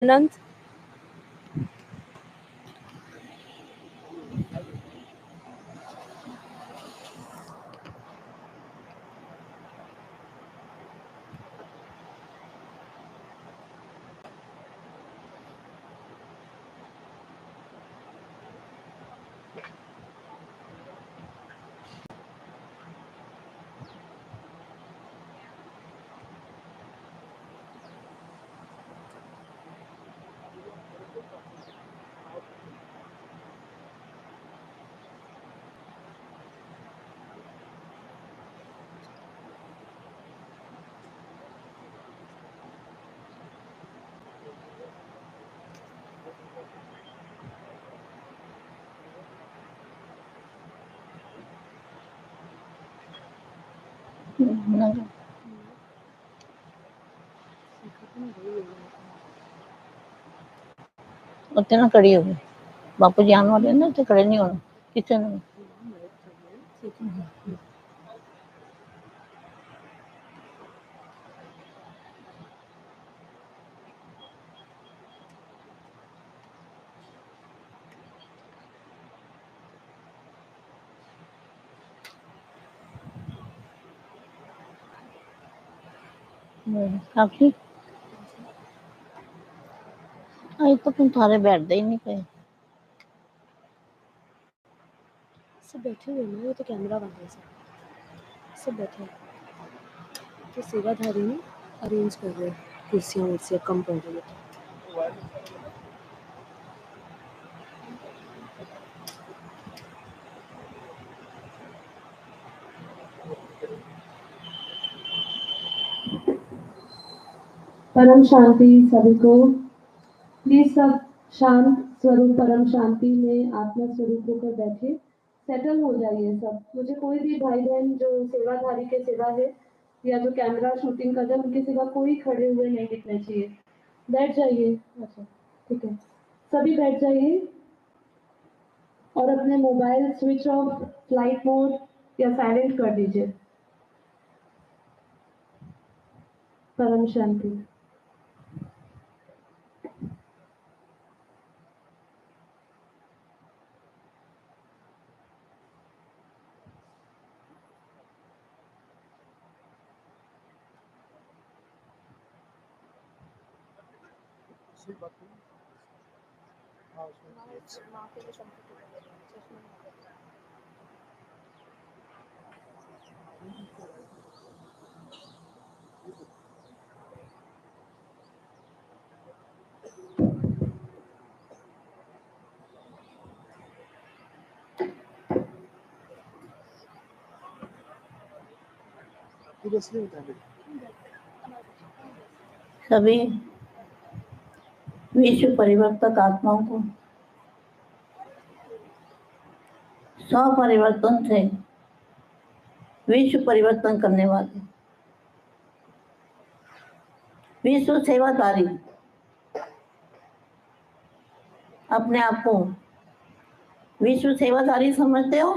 अनंत उत्ते ना खड़ी होगी बापू जी आने वाले ना तो खड़े नहीं होना किचन में काफी आज तो तुम थारे बैठते ही नहीं पे सब बैठे हुए ना, वो तो कैमरा बंद है सब बैठे हैं। तो सेवाधारी ने अरेंज कर रहे हैं कुर्सियाँ कम पड़ रही है। परम शांति सभी को। प्लीज सब शांत स्वरूप परम शांति में आत्मा स्वरूप होकर बैठे, सेटल हो जाइए सब। मुझे कोई भी भाई बहन जो सेवाधारी के सिवा है या जो कैमरा शूटिंग कर रहे हैं उनके सिवा कोई खड़े हुए नहीं दिखना चाहिए। बैठ जाइए। अच्छा ठीक है, सभी बैठ जाइए और अपने mobile switch off, flight mode या साइलेंट कर दीजिए। परम शांति। सभी विश्व परिवर्तक आत्माओं को स्वपरिवर्तन से विश्व परिवर्तन करने वाले विश्व सेवाधारी अपने आप को विश्व सेवाधारी समझते हो,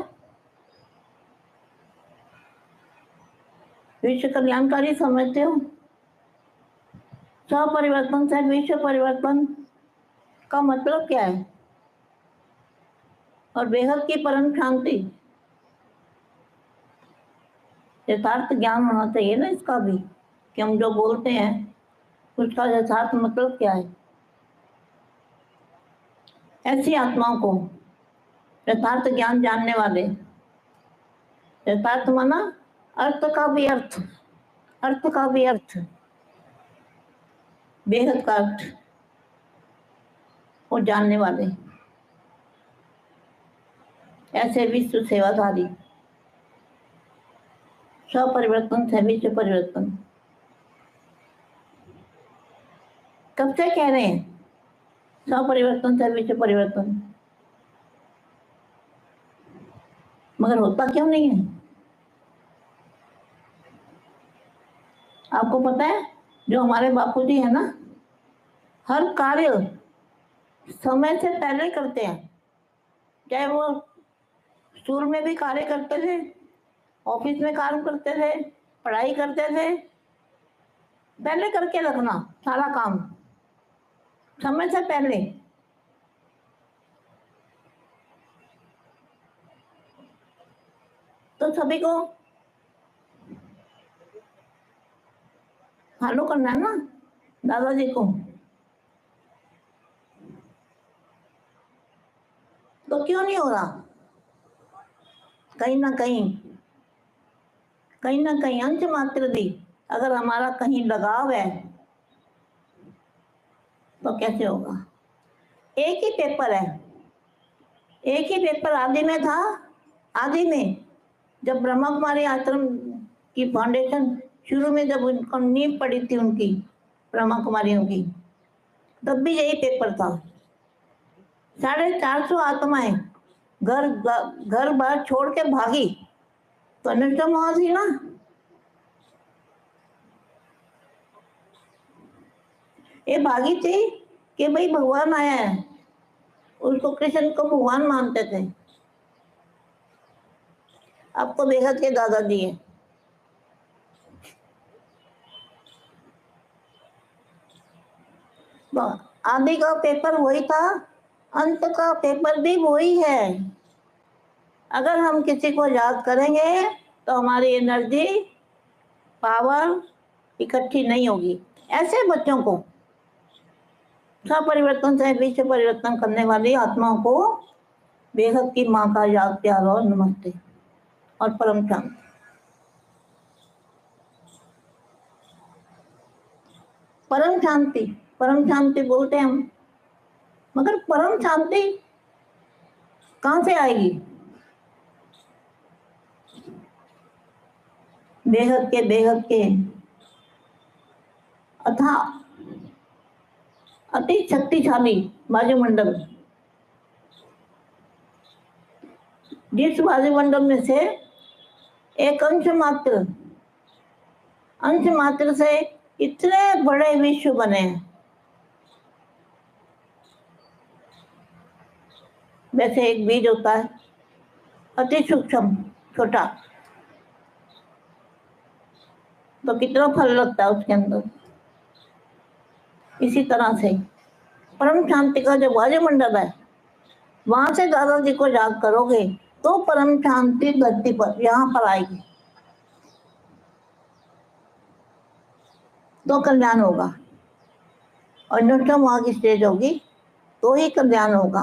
विश्व कल्याणकारी समझते हो। स्वपरिवर्तन से विश्व परिवर्तन का मतलब क्या है और बेहद की परम शांति, यथार्थ ज्ञान होना चाहिए ना इसका भी कि हम जो बोलते हैं उसका यथार्थ मतलब क्या है। ऐसी आत्माओं को यथार्थ ज्ञान जानने वाले, यथार्थ माना अर्थ का भी अर्थ, अर्थ का भी अर्थ, बेहद का अर्थ वो जानने वाले ऐसे विश्व सेवाधारी स्वपरिवर्तन से विश्व परिवर्तन कब से कह रहे हैं, स्वपरिवर्तन से विश्व परिवर्तन, मगर होता क्यों नहीं है। आपको पता है जो हमारे बापूजी है ना, हर कार्य समय से पहले करते हैं। चाहे वो स्कूल में भी कार्य करते थे, ऑफिस में काम करते थे, पढ़ाई करते थे, पहले करके रखना सारा काम, समय से पहले। तो सभी को फॉलो करना है ना दादाजी को। तो क्यों नहीं हो रहा? कहीं ना कहीं अंश मात्र भी अगर हमारा कहीं लगाव है तो कैसे होगा? एक ही पेपर है, एक ही पेपर आदि में था। आदि में जब ब्रह्मा कुमारी आश्रम की फाउंडेशन शुरू में जब उनको नींव पड़ी थी उनकी ब्रह्मा कुमारियों की, तब भी यही पेपर था। 450 आत्माएं घर बार छोड़ के भागी तो अनुष्ठा वहां थी ना। ये भागी थी कि भाई भगवान आया है, उसको कृष्ण को भगवान मानते थे। अब तो बेहद के दादाजी है। तो आदि का पेपर वही था, अंत का पेपर भी वही है। अगर हम किसी को याद करेंगे तो हमारी एनर्जी पावर इकट्ठी नहीं होगी। ऐसे बच्चों को परिवर्तन से विश्व परिवर्तन करने वाली आत्माओं को बेहद की माँ का याद प्यार और नमस्ते और परम शांति। परम शांति बोलते हैं हम, मगर परम शांति कहां से आएगी? बेहद के अथा अति शक्तिशाली वायुमंडल, जिस वायुमंडल में से एक अंश मात्र से इतने बड़े विश्व बने हैं। वैसे एक बीज होता है अति सूक्ष्म छोटा, तो कितना फल लगता है उसके अंदर। इसी तरह से परम शांति का जो वायुमंडल है, वहां से दादाजी को याद करोगे तो परम शांति धरती पर यहाँ पर आएगी, तो कल्याण होगा। और न्यूट्रम वहां की स्टेज होगी तो ही कल्याण होगा।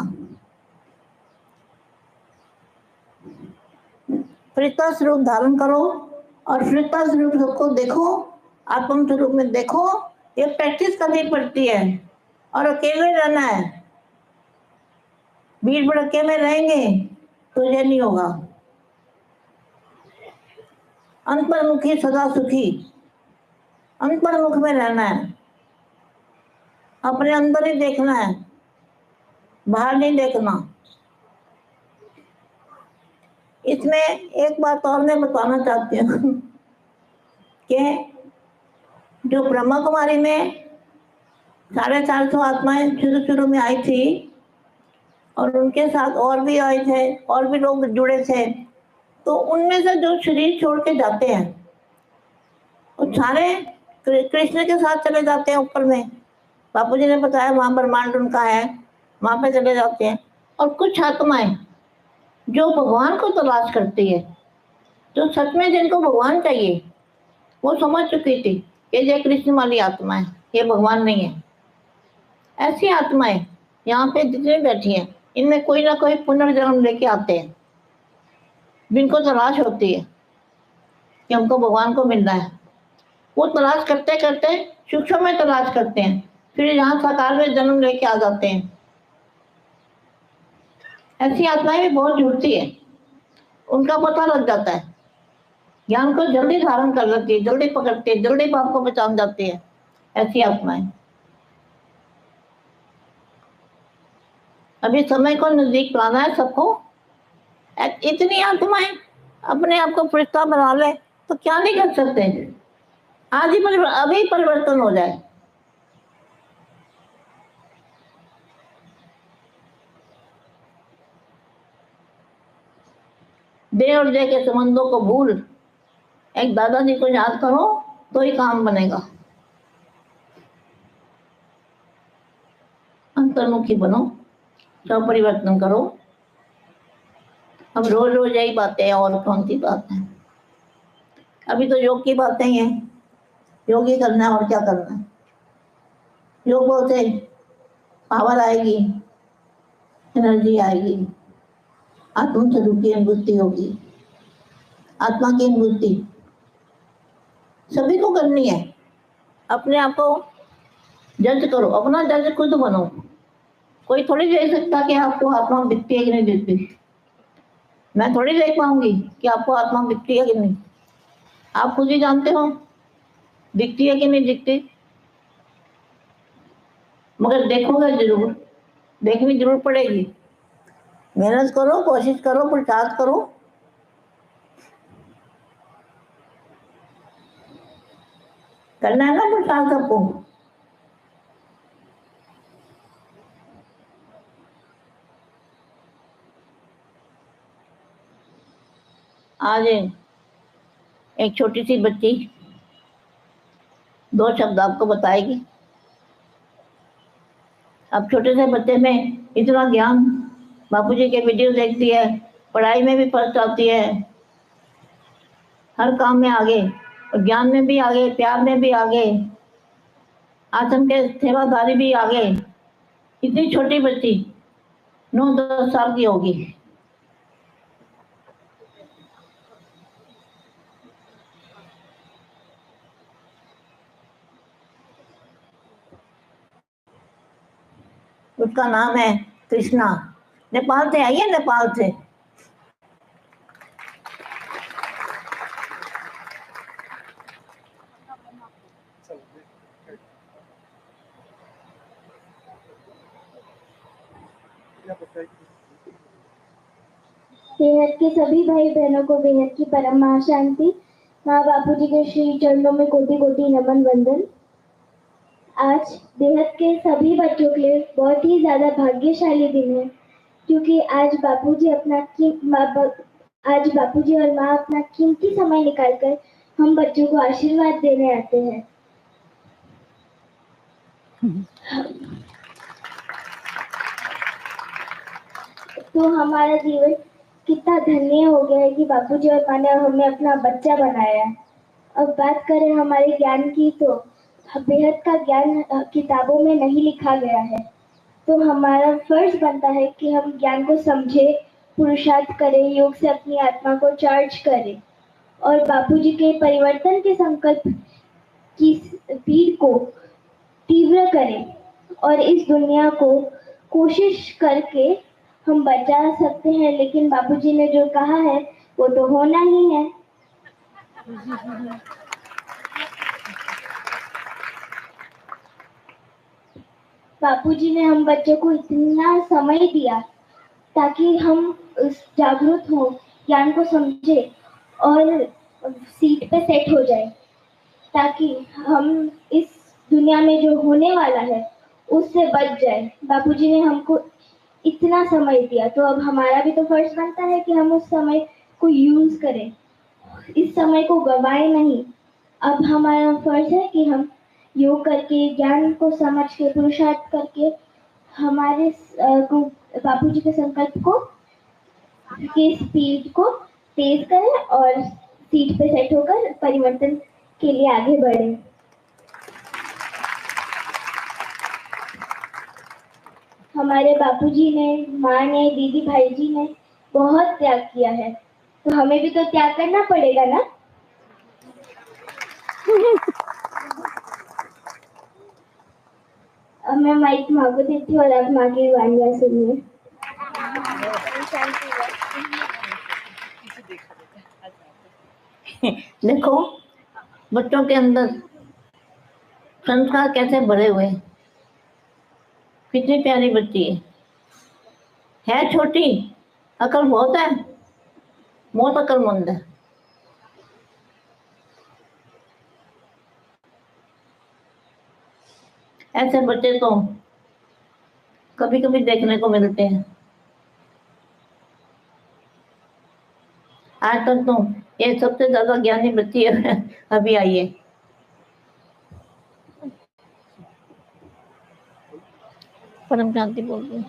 फरिश्ता स्वरूप धारण करो और फरिश्ता स्वरूप को देखो, आत्म स्वरूप में देखो। ये प्रैक्टिस करनी पड़ती है और अकेले रहना है। भीड़ भड़के में रहेंगे तो ये नहीं होगा। अंतर्मुखी सदा सुखी, अंतर्मुख में रहना है, अपने अंदर ही देखना है, बाहर नहीं देखना। इसमें एक बात और मैं बताना चाहती हूँ कि जो ब्रह्मा कुमारी में 450 आत्माएं शुरू में आई थी और उनके साथ और भी आए थे और भी लोग जुड़े थे, तो उनमें से जो शरीर छोड़ के जाते हैं वो सारे कृष्ण के साथ चले जाते हैं ऊपर में। बापू जी ने बताया वहां ब्रह्मांड उनका है, वहां पे चले जाते हैं। और कुछ आत्माएं जो भगवान को तलाश करती है, जो सच में जिनको भगवान चाहिए, वो समझ चुकी थी कि ये कृष्ण वाली आत्मा है, ये भगवान नहीं है। ऐसी आत्माएं यहाँ पे जितनी बैठी हैं, इनमें कोई ना कोई पुनर्जन्म लेके आते हैं, जिनको तलाश होती है कि हमको भगवान को मिलना है। वो तलाश करते करते सूक्ष्म में तलाश करते हैं, फिर यहाँ साकार में जन्म लेके आ जाते हैं। ऐसी आत्माएं भी बहुत जुड़ती है, उनका पता लग जाता है, ज्ञान को जल्दी धारण कर लेती है, जल्दी पकड़ती है, जल्दी पाप को पहचान जाती है ऐसी आत्माएं। अभी समय को नजदीक लाना है सबको। इतनी आत्माएं अपने आप को फरिश्ता बना ले तो क्या नहीं कर सकते? आज ही अभी परिवर्तन हो जाए। दे और दे के संबंधों को भूल एक दादाजी को याद करो तो ही काम बनेगा। अंतर्मुखी बनो, सब परिवर्तन करो। अब रोज रोज यही बातें हैं और कौन सी बात है। अभी तो योग की बातें ही हैं, योग ही करना है और क्या करना है। योग बोलते पावर आएगी, एनर्जी आएगी, आत्म स्वरूप की अनुभूति होगी, आत्मा की अनुभूति सभी को करनी है। अपने आप को जज करो, अपना जज खुद बनो। कोई थोड़ी देख सकता कि आपको आत्मा दिखती है कि नहीं दिखती। मैं थोड़ी देख पाऊंगी कि आपको आत्मा दिखती है कि नहीं। आप खुद ही जानते हो दिखती है कि नहीं दिखती। मगर देखोगे जरूर, देखनी जरूर पड़ेगी। मेहनत करो, कोशिश करो, पुरुषार्थ करो। करना है ना पुरुषार्थ सबको। आज एक छोटी सी बच्ची 2 शब्द आपको बताएगी। अब छोटे से बच्चे में इतना ज्ञान, बापूजी के वीडियो देखती है, पढ़ाई में भी फर्स्ट आती है, हर काम में आगे, और ज्ञान में भी आगे, प्यार में भी आगे, आश्रम के सेवादारी भी आगे। इतनी छोटी बच्ची 9-10 साल की होगी। उसका नाम है कृष्णा। नेपाल से आई है, नेपाल से। बेहद के सभी भाई बहनों को बेहद की परम महाशांति। माँ बापूजी के श्री चरणों में कोटि कोटि नमन वंदन। आज बेहद के सभी बच्चों के लिए बहुत ही ज्यादा भाग्यशाली दिन है, क्योंकि आज बापूजी और माँ अपना कीमती समय निकालकर हम बच्चों को आशीर्वाद देने आते हैं। तो हमारा जीवन कितना धन्य हो गया है कि बापूजी और माँ ने हमें अपना बच्चा बनाया है। अब बात करें हमारे ज्ञान की, तो बेहद का ज्ञान किताबों में नहीं लिखा गया है। तो हमारा फर्ज बनता है कि हम ज्ञान को समझे, पुरुषार्थ करें, योग से अपनी आत्मा को चार्ज करें और बापूजी के परिवर्तन के संकल्प की स्पीड को तीव्र करें और इस दुनिया को कोशिश करके हम बचा सकते हैं। लेकिन बापूजी ने जो कहा है वो तो होना ही है। बापूजी ने हम बच्चों को इतना समय दिया ताकि हम जागरूक हो, ज्ञान को समझे और सीट पे सेट हो जाए, ताकि हम इस दुनिया में जो होने वाला है उससे बच जाए। बापूजी ने हमको इतना समय दिया, तो अब हमारा भी तो फर्ज बनता है कि हम उस समय को यूज करें, इस समय को गवाए नहीं। अब हमारा फर्ज है कि हम योग करके, ज्ञान को समझ के, पुरुषार्थ करके हमारे बापूजी के संकल्प को की स्पीड को तेज करें और सीट पे सेट होकर परिवर्तन के लिए आगे बढ़े। हमारे बापूजी ने, माँ ने, दीदी भाई जी ने बहुत त्याग किया है, तो हमें भी तो त्याग करना पड़ेगा ना। अब मैं माइक माँ को देती हूँ और आप माँ की वाणियाँ सुनिए। देखो बच्चों के अंदर संस्कार कैसे भरे हुए हैं। कितनी प्यारी बच्ची है छोटी, अकल बहुत है, बहुत अकलमंद है। ऐसे बच्चे तो कभी कभी देखने को मिलते हैं। आज तक तो ये सबसे ज्यादा ज्ञानी बच्ची अभी आई है। परम शांति बोल रही हूँ।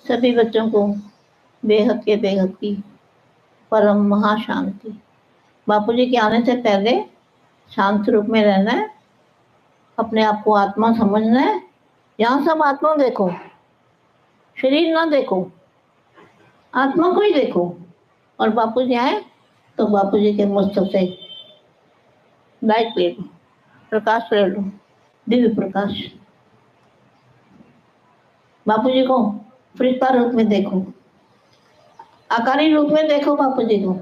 सभी बच्चों को बेहद के बेहद की परम महाशांति। बापूजी के आने से पहले शांत रूप में रहना है, अपने आप को आत्मा समझना है। यहाँ सब आत्मा देखो, शरीर ना देखो, आत्मा को ही देखो। और बापूजी आए तो बापूजी के मस्तक से लाइट ले लो, प्रकाश ले लो, दिव्य प्रकाश। बापूजी को फरिश्ता रूप में देखो, आकारी रूप में देखो बापूजी को,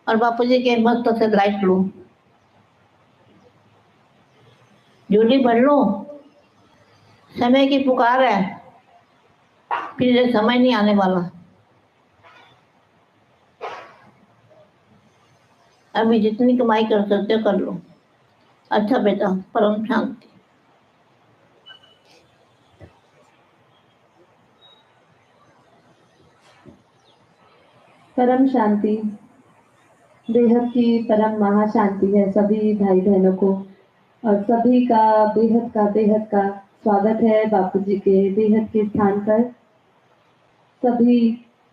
और बापूजी के मस्तक से लाइट लो, झूठी भर लो। समय की पुकार है, फिर ये समय नहीं आने वाला। अभी जितनी कमाई कर सकते हो कर लो। अच्छा बेटा, परम शांति। परम शांति बेहद की परम महाशांति है सभी भाई बहनों को, और सभी का बेहद का स्वागत है बापूजी के बेहद के स्थान पर। सभी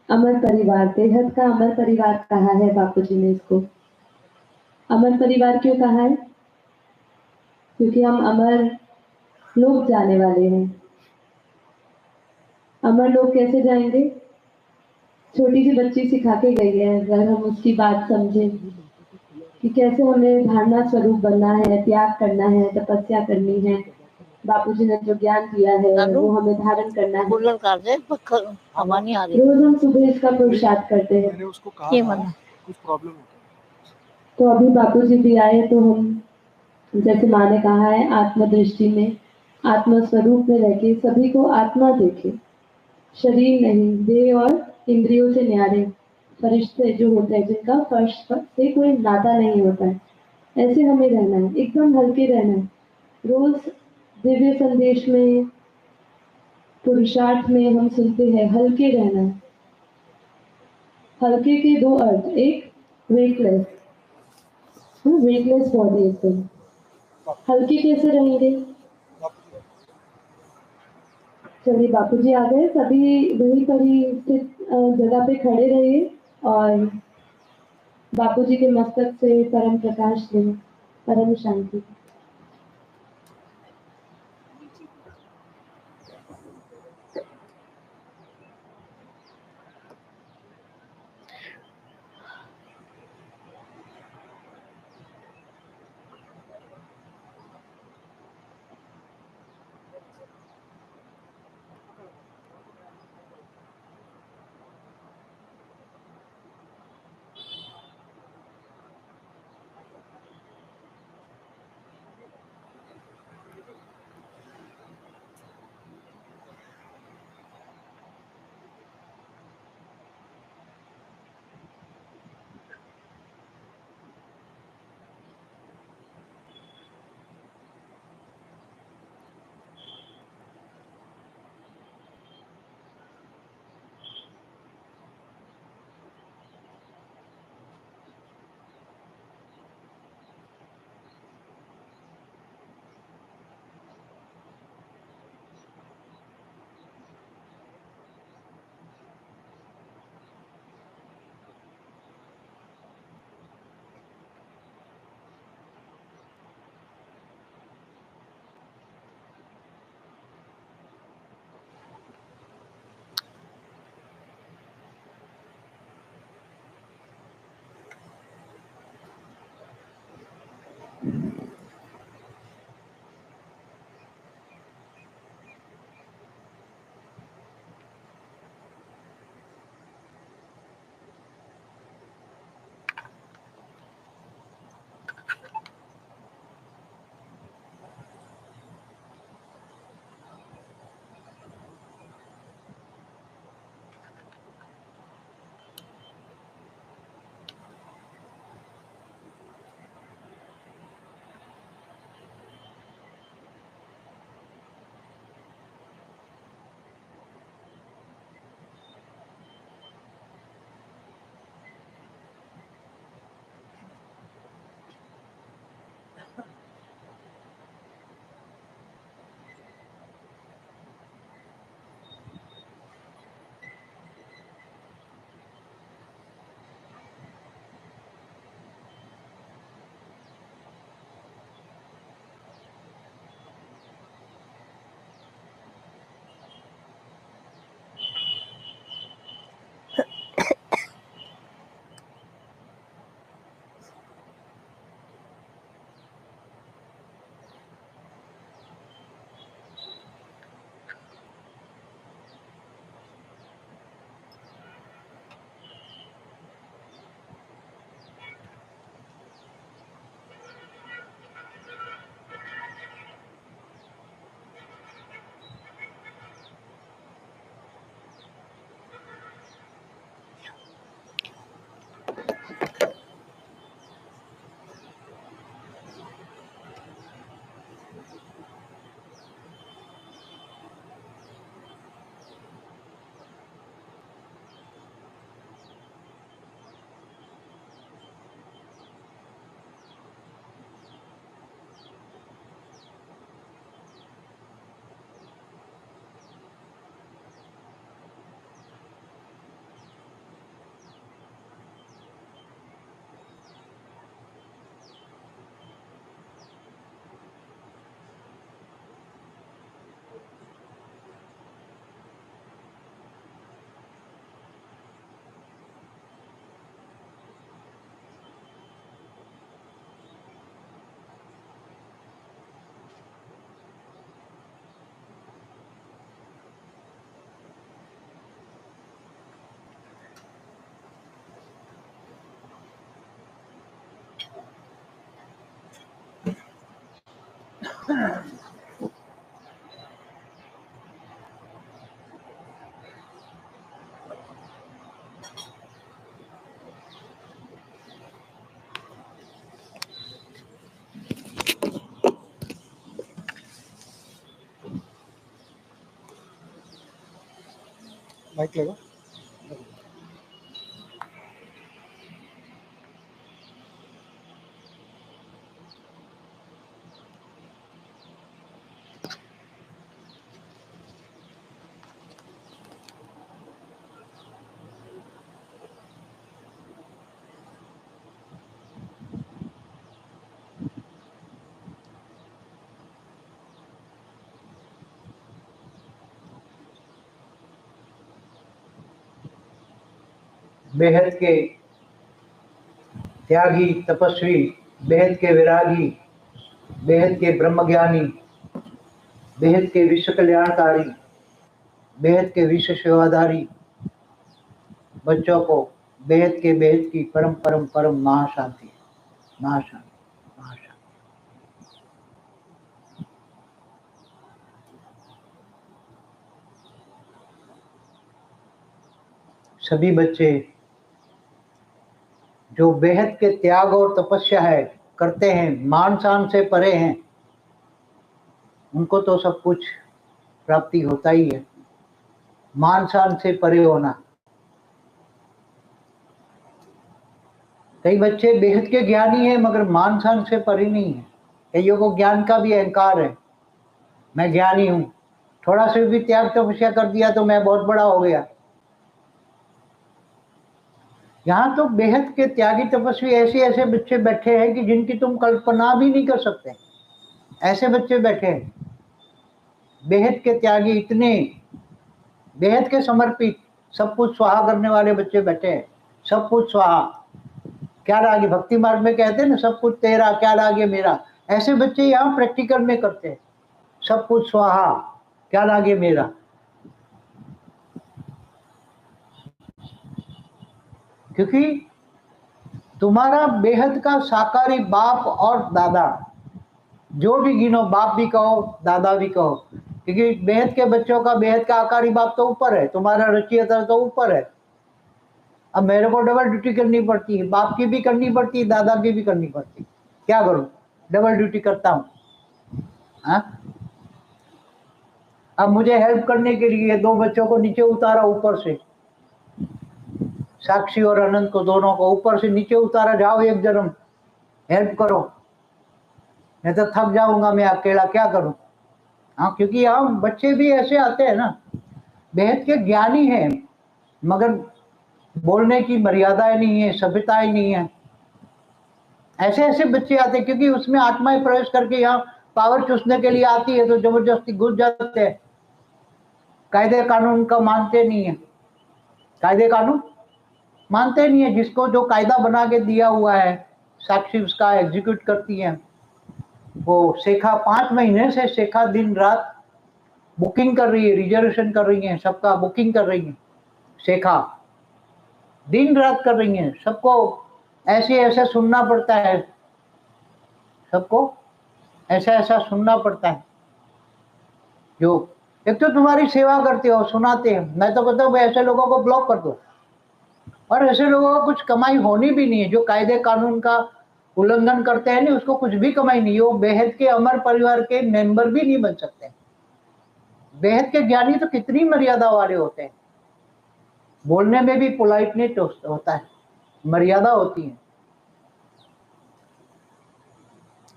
अमर परिवार, बेहद का अमर परिवार कहा है बापूजी ने इसको। अमर परिवार क्यों कहा है? क्योंकि हम अमर लोग जाने वाले हैं। अमर लोग कैसे जाएंगे? छोटी सी बच्ची सिखा के गई है, अगर हम उसकी बात समझे कि कैसे हमें धारणा स्वरूप बनना है, त्याग करना है, तपस्या करनी है। बापूजी ने जो ज्ञान दिया है वो हमें धारण करना है। कूलर कर दे, हवा नहीं आ रही। रोज हम सुबह इसका पुरुषार्थ करते हैं। मैंने उसको कहा ये था, वाला कुछ प्रॉब्लम हो गया। तो अभी बापूजी भी आए तो हम, जैसे माँ ने कहा है, आत्मदृष्टि में, आत्म स्वरूप में रह के सभी को आत्मा देखे, शरीर नहीं। देह और इंद्रियों से न्यारे फरिश्ते जो होते हैं, जिनका फर्श से कोई नाता नहीं होता है, ऐसे हमें रहना है, एकदम हल्के रहना है। रोज दिव्य संदेश में, पुरुषार्थ में हम सुनते हैं हल्के रहना है। हल्के के दो अर्थ, एक वेटलेस, वेटलेस बॉडी एकदम। हल्के कैसे रहेंगे? चलिए बापूजी आ गए, सभी वहीं पर ही स्थित जगह पे खड़े रहिए और बापूजी के मस्तक से परम प्रकाश लें, परम शांति। माइक लगा। बेहद के त्यागी तपस्वी, बेहद के विरागी, बेहद के ब्रह्मज्ञानी, बेहद के विश्व कल्याणकारी, बेहद के विश्व सेवाधारी बच्चों को बेहद के बेहद की परम परम परम महाशांति, महाशांति, महाशांति। सभी बच्चे जो बेहद के त्याग और तपस्या है करते हैं, मान शान से परे हैं, उनको तो सब कुछ प्राप्ति होता ही है। मान शान से परे होना। कई बच्चे बेहद के ज्ञानी हैं मगर मान शान से परे नहीं है। कईयों को ज्ञान का भी अहंकार है, मैं ज्ञानी हूं, थोड़ा से भी त्याग तपस्या कर दिया तो मैं बहुत बड़ा हो गया। यहाँ तो बेहद के त्यागी तपस्वी ऐसे ऐसे बच्चे बैठे हैं कि जिनकी तुम कल्पना भी नहीं कर सकते। ऐसे बच्चे बैठे हैं, बेहद के त्यागी, इतने बेहद के समर्पित, सब कुछ स्वाहा करने वाले बच्चे बैठे हैं। सब कुछ स्वाहा, क्या लागे, भक्ति मार्ग में कहते हैं ना, सब कुछ तेरा क्या लागे मेरा। ऐसे बच्चे यहाँ प्रैक्टिकल में करते हैं, सब कुछ स्वाहा क्या लागे मेरा। क्योंकि तुम्हारा बेहद का साकारी बाप और दादा, जो भी गिनो, बाप भी कहो दादा भी कहो, क्योंकि बेहद के बच्चों का बेहद का आकारी बाप तो ऊपर है, तुम्हारा रचियता तो ऊपर है। अब मेरे को डबल ड्यूटी करनी पड़ती है, बाप की भी करनी पड़ती है, दादा की भी करनी पड़ती है। क्या करूं, डबल ड्यूटी करता हूं। अब मुझे हेल्प करने के लिए दो बच्चों को नीचे उतारा, ऊपर से साक्षी और अनंत को, दोनों को ऊपर से नीचे उतारा, जाओ एक जन्म हेल्प करो, नहीं तो थक जाऊंगा मैं अकेला, क्या करूं। हाँ, क्योंकि हम बच्चे भी ऐसे आते हैं ना, बेहद के ज्ञानी हैं मगर बोलने की मर्यादाएं नहीं है, सभ्यताएं नहीं है। ऐसे ऐसे बच्चे आते हैं क्योंकि उसमें आत्माएं प्रवेश करके यहाँ पावर चूसने के लिए आती है तो जबरदस्ती घुस जाते हैं। कायदे कानून का मानते नहीं है, कायदे कानून मानते नहीं है। जिसको जो कायदा बना के दिया हुआ है, साक्षी उसका एग्जीक्यूट करती है। वो शेखा 5 महीने से शेखा दिन रात बुकिंग कर रही है, रिजर्वेशन कर रही है, सबका बुकिंग कर रही है। शेखा दिन रात कर रही है, सबको ऐसे ऐसा सुनना पड़ता है, सबको ऐसा ऐसा सुनना पड़ता है। जो एक तो तुम्हारी सेवा करते हो, सुनाते हैं, मैं तो कहता हूँ ऐसे लोगों को ब्लॉक कर दो। और ऐसे लोगों को कुछ कमाई होनी भी नहीं है, जो कायदे कानून का उल्लंघन करते हैं नहीं, उसको कुछ भी कमाई नहीं है। वो बेहद के अमर परिवार के मेंबर भी नहीं बन सकते। बेहद के ज्ञानी तो कितनी मर्यादा वाले होते हैं, बोलने में भी पोलाइटनेस होता है, मर्यादा होती है।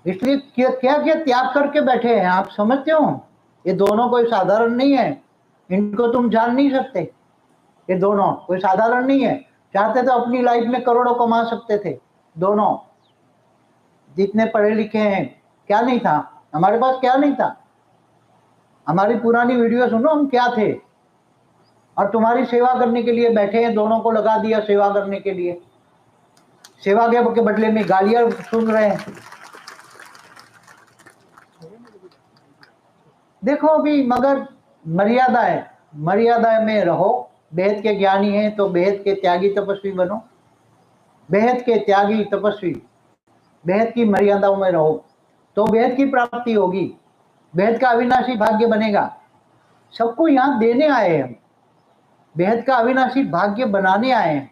इसलिए क्या क्या क्या त्याग करके बैठे हैं आप, समझते हो। ये दोनों कोई साधारण नहीं है, इनको तुम जान नहीं सकते। ये दोनों कोई साधारण नहीं है। चाहते तो अपनी लाइफ में करोड़ों कमा सकते थे दोनों, जितने पढ़े लिखे हैं। क्या नहीं था हमारे पास, क्या नहीं था। हमारी पुरानी वीडियो सुनो, हम क्या थे। और तुम्हारी सेवा करने के लिए बैठे हैं, दोनों को लगा दिया सेवा करने के लिए। सेवा के बदले में गालियां सुन रहे हैं। देखो अभी, मगर मर्यादा है, मर्यादा में रहो। बेहद के ज्ञानी हैं तो बेहद के त्यागी तपस्वी बनो, बेहद के त्यागी तपस्वी, बेहद की मर्यादाओं में रहो तो बेहद की प्राप्ति होगी। बेहद का अविनाशी भाग्य बनेगा। सबको यहाँ देने आए हैं हम, बेहद का अविनाशी भाग्य बनाने आए हैं।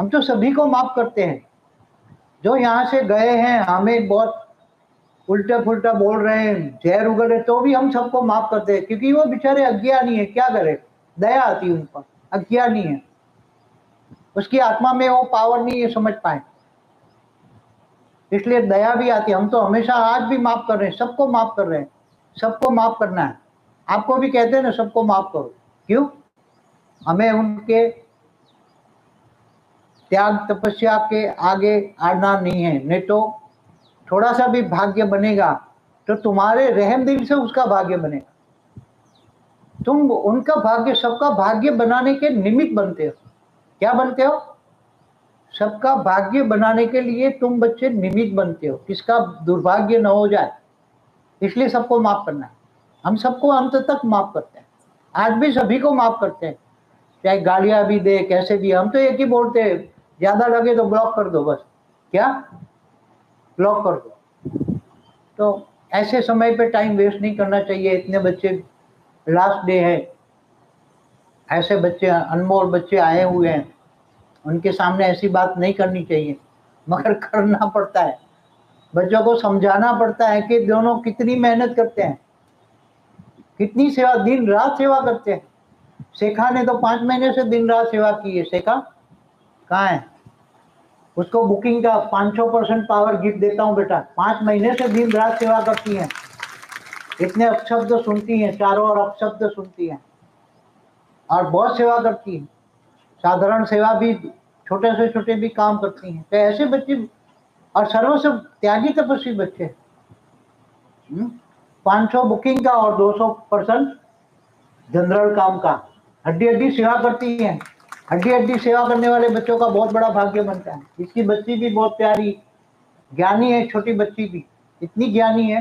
हम तो सभी को माफ करते हैं। जो यहाँ से गए हैं हमें बहुत उल्टा पुल्टा बोल रहे हैं, जहर उगल रहे, तो भी हम सबको माफ करते हैं, क्योंकि वो बेचारे अज्ञानी है। क्या करे, दया आती है उन पर, अज्ञानी है, उसकी आत्मा में वो पावर नहीं है समझ पाए, इसलिए दया भी आती है। हम तो हमेशा आज भी माफ कर रहे हैं, सबको माफ कर रहे हैं। सबको माफ करना है। आपको भी कहते हैं ना सबको माफ करो। क्यों? हमें उनके त्याग तपस्या के आगे आना नहीं है। नहीं तो थोड़ा सा भी भाग्य बनेगा तो तुम्हारे रहम दिल से उसका भाग्य बनेगा। तुम उनका भाग्य, सबका भाग्य बनाने के निमित्त बनते हो। क्या बनते हो? सबका भाग्य बनाने के लिए तुम बच्चे निमित्त बनते हो, किसका दुर्भाग्य न हो जाए, इसलिए सबको माफ करना है। हम सबको अंत तक माफ करते हैं, आज भी सभी को माफ करते हैं, चाहे गालियां भी दे, कैसे भी। हम तो एक ही बोलते हैं, ज्यादा लगे तो ब्लॉक कर दो, बस। क्या? ब्लॉक कर दो। तो ऐसे समय पे टाइम वेस्ट नहीं करना चाहिए। इतने बच्चे, लास्ट डे है, ऐसे बच्चे, अनमोल बच्चे आए हुए हैं, उनके सामने ऐसी बात नहीं करनी चाहिए, मगर करना पड़ता है। बच्चों को समझाना पड़ता है कि दोनों कितनी मेहनत करते हैं, कितनी सेवा, दिन रात सेवा करते हैं। शेखा ने तो 5 महीने से दिन रात सेवा की है। शेखा कहाँ है? उसको बुकिंग का 500% पावर गिफ्ट देता हूँ बेटा। 5 महीने से दिन रात सेवा करती हैं, इतने अपशब्द सुनती हैं, चारों ओर अपशब्द सुनती हैं और बहुत सेवा करती हैं। साधारण सेवा भी, छोटे से छोटे भी काम करती हैं। तो ऐसे बच्चे, और सर्वस्व त्यागी तपस्वी बच्चे। 500 बुकिंग का और 200% जनरल काम का। हड्डी हड्डी सेवा करती हैं। हड्डी हड्डी सेवा करने वाले बच्चों का बहुत बड़ा भाग्य बनता है। इसकी बच्ची भी बहुत प्यारी ज्ञानी है, छोटी बच्ची भी इतनी ज्ञानी है।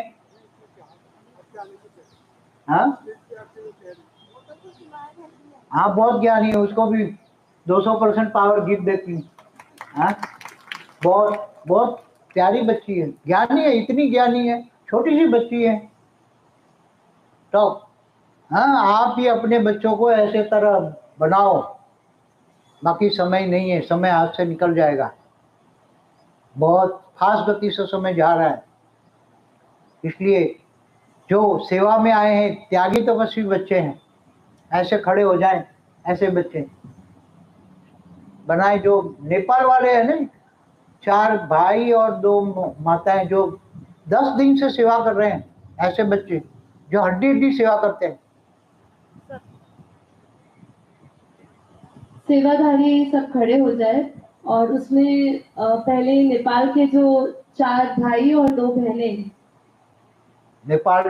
हाँ हाँ, बहुत ज्ञानी है, उसको भी 200% पावर गिफ्ट देती हूँ। हाँ, बहुत बहुत प्यारी बच्ची है, ज्ञानी है, इतनी ज्ञानी है, छोटी सी बच्ची है। तो हाँ, आप भी अपने बच्चों को ऐसे तरह बनाओ। बाकी समय नहीं है, समय हाथ से निकल जाएगा, बहुत फास्ट गति से समय जा रहा है। इसलिए जो सेवा में आए हैं, त्यागी तपस्वी बच्चे हैं, ऐसे खड़े हो जाएं। ऐसे बच्चे बनाए। जो नेपाल वाले हैं ना, 4 भाई और 2 माताएं, जो 10 दिन से सेवा कर रहे हैं, ऐसे बच्चे जो हड्डी हड्डी सेवा करते हैं। सेवाधारी सब खड़े हो जाए। और उसमें पहले नेपाल के जो 4 भाई और 2 बहनें, नेपाल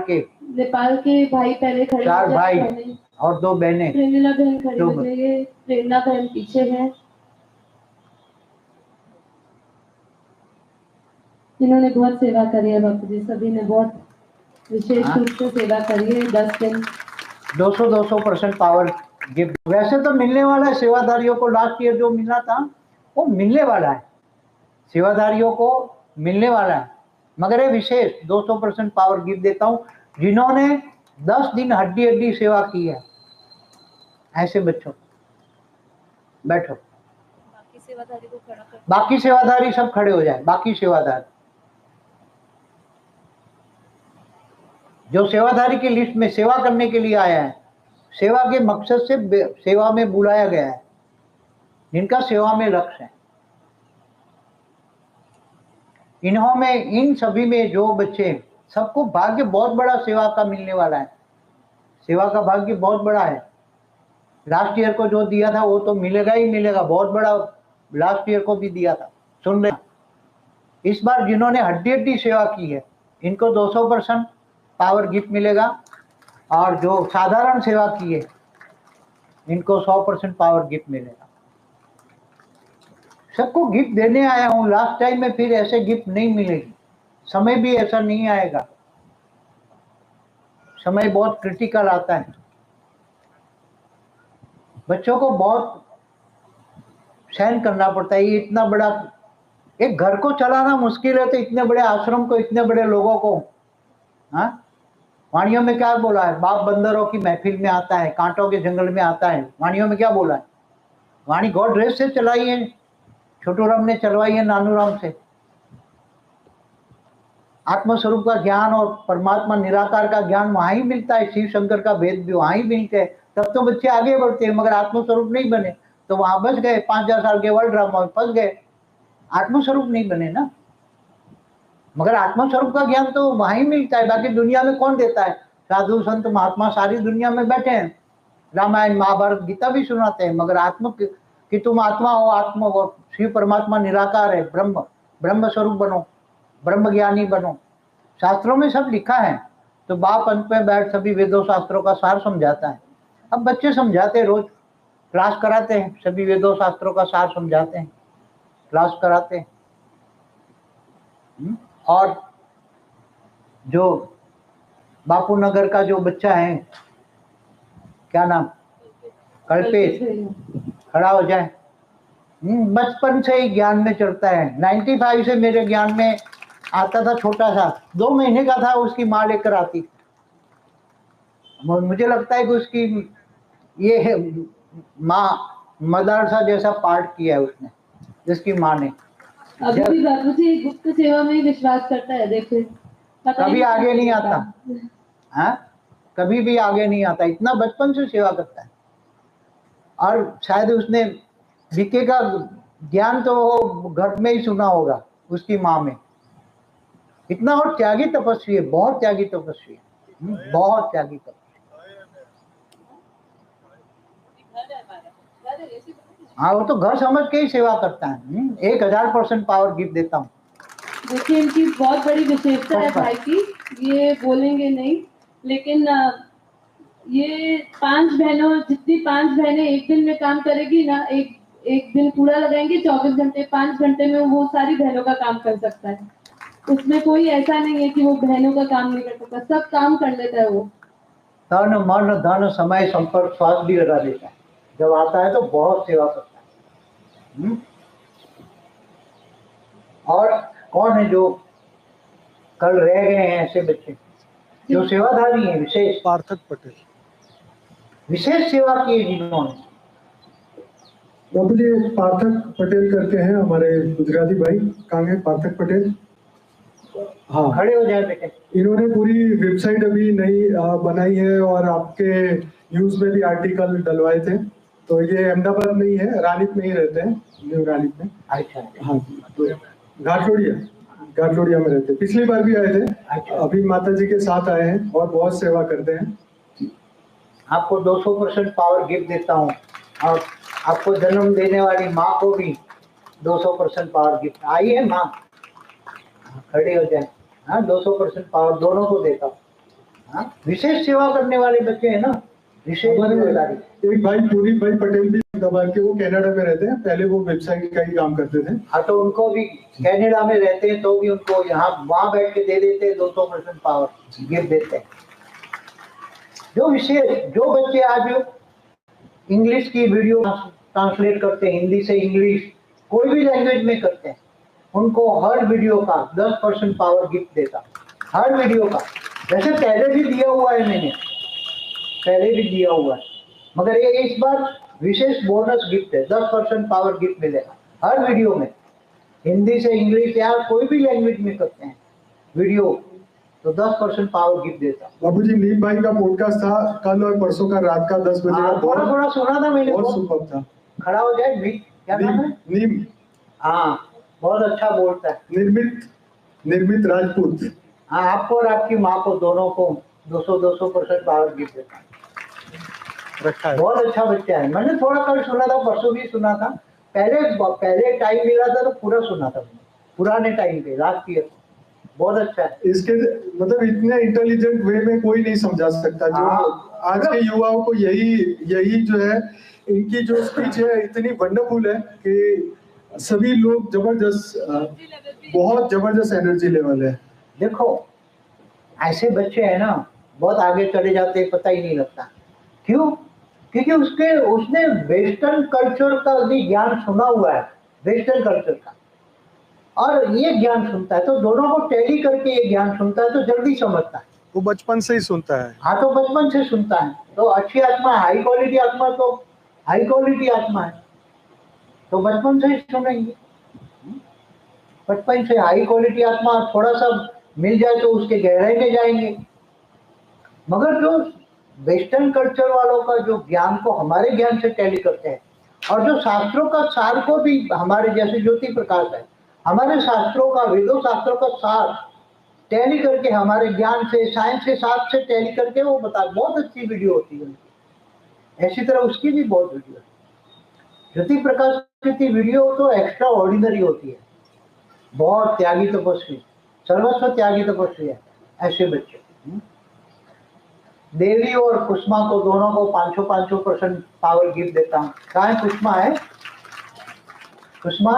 के भाई पहले खड़े 4 हो जाए। भाई बहनें और 2 बहनें। प्रेमिला बहन खड़ी दो हो जाइए। प्रेरणा बहन पीछे है, इन्होंने बहुत सेवा करी है बापू जी, सभी ने बहुत विशेष रूप से सेवा करी है। 10 दिन 200% पावर गिफ्ट। वैसे तो मिलने वाला है सेवाधारियों को, लास्ट ईयर जो मिला था वो मिलने वाला है, सेवाधारियों को मिलने वाला है, मगर ये विशेष 200% पावर गिफ्ट देता हूँ जिन्होंने 10 दिन हड्डी हड्डी सेवा की है। ऐसे बच्चों बैठो, बाकी सेवाधारी को खड़ा कर। बाकी सेवाधारी सब खड़े हो जाए। बाकी सेवाधारी, जो सेवाधारी की लिस्ट में सेवा करने के लिए आया है, सेवा के मकसद से सेवा में बुलाया गया है, जिनका सेवा में लक्ष्य है, इन्हों में, इन सभी में जो बच्चे, सबको भाग्य बहुत बड़ा सेवा का मिलने वाला है। सेवा का भाग्य बहुत बड़ा है। लास्ट ईयर को जो दिया था वो तो मिलेगा ही मिलेगा, बहुत बड़ा लास्ट ईयर को भी दिया था। सुन रहे? इस बार जिन्होंने हड्डी हड्डी सेवा की है, इनको 200% पावर गिफ्ट मिलेगा, और जो साधारण सेवा की है इनको 100% पावर गिफ्ट मिलेगा। सबको गिफ्ट देने आया हूँ। लास्ट टाइम में फिर ऐसे गिफ्ट नहीं मिलेगी, समय भी ऐसा नहीं आएगा, समय बहुत क्रिटिकल आता है। बच्चों को बहुत सहन करना पड़ता है। ये इतना बड़ा, एक घर को चलाना मुश्किल है, तो इतने बड़े आश्रम को, इतने बड़े लोगों को, हाँ, वाणियों में क्या बोला है? बाप बंदरों की महफिल में आता है, कांटों के जंगल में आता है। वाणियों में क्या बोला है? वाणी गॉड रेस से चलाई है, छोटू राम ने चलवाई है नानू राम से। आत्मस्वरूप का ज्ञान और परमात्मा निराकार का ज्ञान वहां ही मिलता है, शिव शंकर का भेद भी वहां ही मिलते हैं। तब तो बच्चे आगे बढ़ते हैं, मगर आत्मस्वरूप नहीं बने तो वहां बच गए, 5000 साल के वर्ल्ड ड्रामा में फंस गए, आत्मस्वरूप नहीं बने ना। मगर आत्मस्वरूप का ज्ञान तो वहां ही मिलता है, बाकी दुनिया में कौन देता है? साधु संत महात्मा सारी दुनिया में बैठे हैं, रामायण महाभारत गीता भी सुनाते हैं, मगर आत्म कि तुम आत्मा हो, आत्मा हो, शिव परमात्मा निराकार है, ब्रह्म ब्रह्म स्वरूप बनो, ब्रह्म ज्ञानी बनो। शास्त्रों में सब लिखा है। तो बाप अंत में बैठ सभी वेदों शास्त्रों का सार समझाता है। अब बच्चे समझाते हैं, रोज क्लास कराते हैं, सभी वेदों शास्त्रों का सार समझाते हैं, क्लास कराते हैं। और जो बापू नगर का जो बच्चा है, क्या नाम, कल्पेश, खड़ा हो जाए। बचपन से ही ज्ञान में चढ़ता है। 95 से मेरे ज्ञान में आता था, छोटा सा 2 महीने का था, उसकी माँ लेकर आती। मुझे लगता है कि उसकी ये माँ मदरसा जैसा पार्ट किया है उसने, जिसकी माँ ने। अभी भी बापू जी गुप्त सेवा में ही विश्वास करता है, देखो कभी आगे नहीं आता, हाँ, कभी भी आगे नहीं आता, इतना बचपन से सेवा करता है। और शायद उसने बीके का ज्ञान तो वो घर में ही सुना होगा उसकी माँ में। इतना और त्यागी तपस्वी है, बहुत त्यागी तपस्वी है, बहुत त्यागी तपस्वी। हाँ, वो तो घर समझ के ही सेवा करता है। 1000% पावर गिफ्ट देता हूँ। देखिए इनकी बहुत बड़ी विशेषता है भाई की, ये बोलेंगे नहीं, लेकिन ये 5 बहनों, जितनी 5 बहनें एक दिन में काम करेगी ना, एक दिन पूरा लगाएंगे 24 घंटे, 5 घंटे में वो सारी बहनों का काम कर सकता है। उसमें कोई ऐसा नहीं है कि वो बहनों का काम नहीं कर सकता, सब काम कर लेता है वो। तन मन धन समय संपर्क श्वास भी लगा देता है, जब आता है तो बहुत सेवा करता है। और कौन है जो कल रह गए हैं ऐसे बच्चे जो सेवाधारी हैं? विशेष पार्थक पटेल, विशेष सेवा की है जिन्होंने। बाबू जी पार्थक पटेल करके हैं हमारे गुजराती भाई, कहाँ है पार्थक पटेल? हाँ, खड़े हो जाए बेटे। इन्होंने पूरी वेबसाइट अभी नई बनाई है और आपके न्यूज में भी आर्टिकल डलवाए थे। तो ये अहमदाबाद में ही है, रानीप में ही रहते हैं, न्यू रानीप में। अच्छा, हाँ, तो घाटलोड़िया में रहते हैं। पिछली बार भी आए थे, अभी माता जी के साथ आए हैं और बहुत सेवा करते हैं। आपको 200% पावर गिफ्ट देता हूँ, और आपको जन्म देने वाली माँ को भी 200% पावर गिफ्ट। आई है माँ, खड़े हो जाए। हाँ, 200% पावर दोनों को देता हूँ। हाँ, विशेष सेवा करने वाले बच्चे हैं ना, विशेष जिम्मेदारी। एक भाई पूरी भाई पटेल भी दबा के, वो कनाडा में रहते हैं, पहले वो वेबसाइट का ही काम करते थे। हाँ, तो उनको भी कनाडा में रहते हैं तो भी उनको यहाँ वहाँ बैठ के दे देते हैं, 200% पावर गिफ्ट देते हैं। जो विशेष, जो बच्चे आज इंग्लिश की वीडियो ट्रांसलेट करते हैं, हिंदी से इंग्लिश कोई भी लैंग्वेज में करते हैं, उनको हर वीडियो का 10% पावर गिफ्ट देता, हर वीडियो का। वैसे पहले भी दिया हुआ है मैंने, पहले भी दिया हुआ है, मगर ये इस बार विशेष बोनस गिफ्ट है, 10% पावर गिफ्ट मिलेगा हर वीडियो में। हिंदी से इंग्लिश या कोई भी लैंग्वेज में करते हैं वीडियो, तो 10% पावर गिफ्ट देता। बाबू जी नीम भाई का पॉडकास्ट था कल और परसों का, रात का 10 बजे का। थोड़ा सुना था मैंने, बहुत सुपर था। खड़ा हो जाए भी, क्या नाम है? नीम, हाँ, बहुत अच्छा बोलता है। निर्मित राजपूत। हाँ, आपको और आपकी माँ को दोनों को 200% पावर गिफ्ट देता रखा है। बहुत अच्छा बच्चा है। मैंने थोड़ा कल सुना था, परसों भी सुना था, पहले टाइम मिला था तो पूरा सुना था मैंने, पुराने टाइम पे, लास्ट ईयर। बहुत अच्छा है। इसके मतलब इतने इंटेलिजेंट वे में कोई नहीं समझा सकता। जो आज के युवाओं को यही जो है, इनकी जो स्पीच है इतनी वंडरफुल है कि सभी लोग बहुत जबरदस्त एनर्जी लेवल है। देखो ऐसे बच्चे हैं ना, बहुत आगे चले जाते हैं, पता ही नहीं लगता। क्यों? क्योंकि उसने वेस्टर्न कल्चर का भी ज्ञान सुना हुआ है, वेस्टर्न कल्चर का, और ये ज्ञान सुनता है, तो दोनों को टैली करके ये ज्ञान सुनता है तो जल्दी समझता है। वो बचपन से ही सुनता है। हाँ, तो बचपन से सुनता है, तो अच्छी आत्मा, हाई क्वालिटी आत्मा, तो हाई क्वालिटी आत्मा है, तो बचपन से ही सुनेंगे। बचपन से हाई क्वालिटी आत्मा थोड़ा सा मिल जाए तो उसके गहराई में जाएंगे। मगर जो वेस्टर्न कल्चर वालों का जो ज्ञान को हमारे ज्ञान से टैली करते हैं, और जो शास्त्रों का सार को भी हमारे जैसे ज्योति प्रकाश है, हमारे शास्त्रों का, वेदों शास्त्रों का सार टैली करके हमारे ज्ञान से, साइंस के साथ से टैली करके वो बता, बहुत अच्छी वीडियो होती है उनकी। ऐसी तरह उसकी भी बहुत वीडियो है। ज्योति प्रकाश की वीडियो तो एक्स्ट्रा ऑर्डिनरी होती है, बहुत त्यागी तपस्वी, सर्वस्व त्यागी तपस्वी है ऐसे बच्चे। देवी और कुष्मा को, दोनों को 500% पावर गिफ्ट देता हूँ। कहाँ है कुष्मा? है कुष्मा?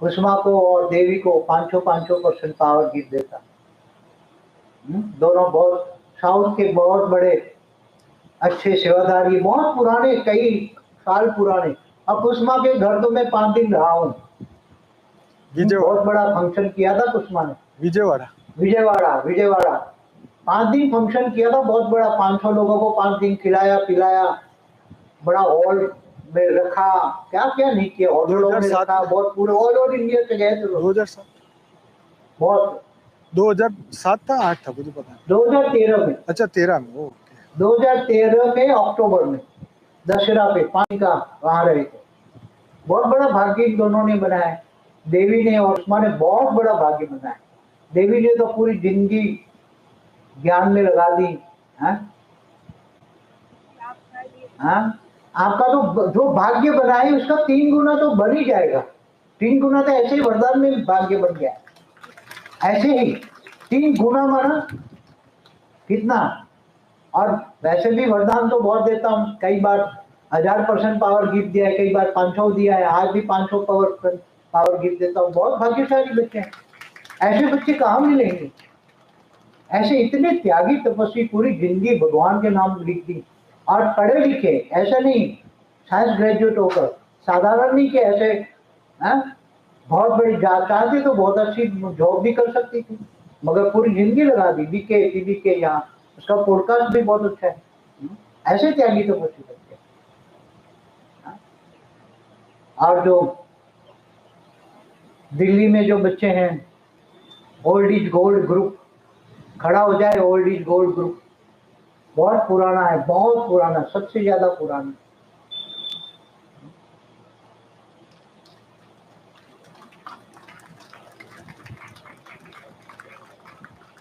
कुष्मा को और देवी को 500% पावर गिफ्ट देता। दोनों बहुत साउथ के बहुत बड़े अच्छे सेवादारी, बहुत पुराने, कई साल पुराने। अब कुष्मा के घर तो मैं 5 दिन रहा हूँ। बहुत बड़ा फंक्शन किया था कुष्मा ने, विजयवाड़ा 5 दिन फंक्शन किया था, बहुत बड़ा। 500 लोगों को 5 दिन खिलाया पिलाया, बड़ा हॉल में रखा, क्या क्या नहीं किया, हॉलों में रखा, बहुत पूरे ऑल ओवर इंडिया से गए थे। 2007 बहुत 2007 था, 8 था, मुझे पता है। 2013 में। अच्छा 13 में। वो 2013 में अक्टूबर में दशहरा पे पानी का वहां रहे थे। बहुत बड़ा भाग्य इन दोनों ने बनाया है, देवी ने और उस्मा ने बहुत बड़ा भाग्य बनाया। देवी ने तो पूरी जिंदगी ज्ञान में लगा दी। हाँ, आपका तो जो भाग्य बनाए उसका 3 गुना तो बन ही जाएगा। 3 गुना तो ऐसे ही वरदान में भाग्य बन गया, ऐसे ही 3 गुना माना कितना। और वैसे भी वरदान तो बहुत देता हूँ, कई बार 1000% पावर गिफ्ट दिया है, कई बार 500 दिया है, आज भी 500 पावर गिफ्ट देता हूँ। बहुत भाग्यशाली बच्चे हैं, ऐसे बच्चे कहाँ मिलेंगे? ऐसे इतने त्यागी तपस्वी, पूरी जिंदगी भगवान के नाम लिख दी, और पढ़े लिखे, ऐसा नहीं साइंस ग्रेजुएट होकर, साधारण नहीं कि ऐसे बहुत बड़ी जात चाहती तो बहुत अच्छी जॉब भी कर सकती थी, मगर पूरी जिंदगी लगा दी बीके टीवी के। यहाँ उसका पॉडकास्ट भी बहुत अच्छा है। ऐसे त्यागी तपस्वी बच्चे। और जो दिल्ली में जो बच्चे हैं, ओल्ड इज गोल्ड ग्रुप, खड़ा हो जाए ओल्ड इज गोल्ड ग्रुप, बहुत पुराना है, बहुत पुराना, सबसे ज्यादा पुराना।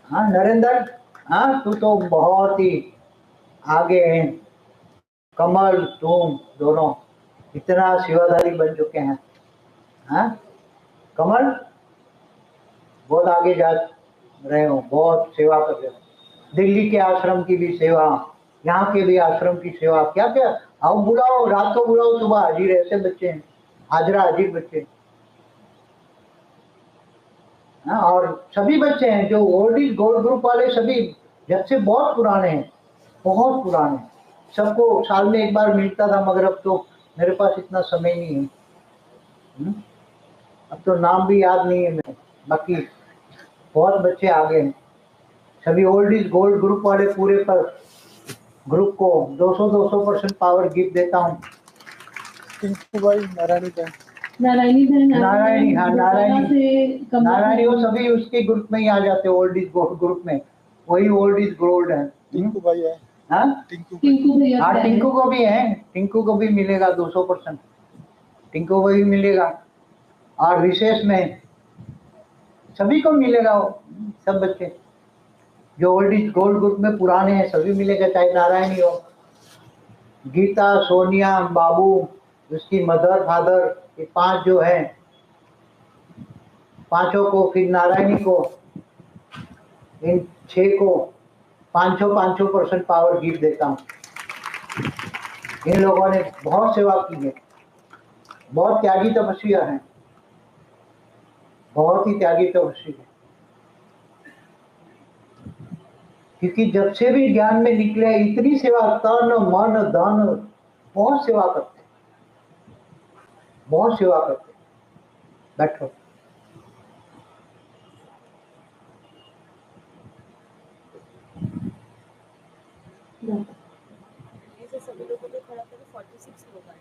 हाँ नरेंद्र, हाँ तू तो बहुत ही आगे है। कमल तुम दोनों इतना सेवादारी बन चुके हैं। हाँ कमल, बहुत आगे जा रहे हो, बहुत सेवा कर रहे हो। दिल्ली के आश्रम की भी सेवा, यहाँ के भी आश्रम की सेवा, क्या क्या। आओ बुलाओ, रात को बुलाओ, सुबह हाजिर। ऐसे बच्चे हैं, हाजरा हाजिर बच्चे। हाँ, और सभी बच्चे हैं जो ओल्ड इज गोल्ड ग्रुप वाले, सभी जब से बहुत पुराने हैं, बहुत पुराने। सबको साल में एक बार मिलता था, मगर अब तो मेरे पास इतना समय नहीं है। अब तो नाम भी याद नहीं है मेरे, बाकी बहुत बच्चे आ गए हैं। सभी ओल्ड इज गोल्ड ग्रुप वाले पूरे पर ग्रुप को 200% पावर गिफ्ट देता हूँ। टिंकू भाई, नारायणी बहन, नारायणी, हाँ नारायणी वो सभी उसके ग्रुप में ही आ जाते हैं, ओल्ड इज गोल्ड ग्रुप में। वही ओल्ड इज गोल्ड है। टिंकू भाई है। हाँ टिंकू भैया, हाँ, टिंकू को भी है, टिंकू को भी मिलेगा 200%, टिंकू को भी मिलेगा। और विशेष में सभी को मिलेगा, सब बच्चे जो ओल्ड इज गोल्ड ग्रुप में पुराने हैं सभी मिलेगा, चाहे नारायणी हो, गीता, सोनिया, बाबू, उसकी मदर फादर, ये 5 जो है, 5 को, फिर नारायणी को, इन 6 को 500% पावर गिफ्ट देता हूँ। इन लोगों ने बहुत सेवा की है, बहुत त्यागी तपस्वियां हैं, बहुत ही त्यागी तपस्वी है। क्योंकि जब से भी ज्ञान में निकले इतनी सेवा, तन मन धन, बहुत सेवा करते, बहुत सेवा करते। बैठो। ऐसे सभी लोगों को खड़ा करके 46 लोग आए।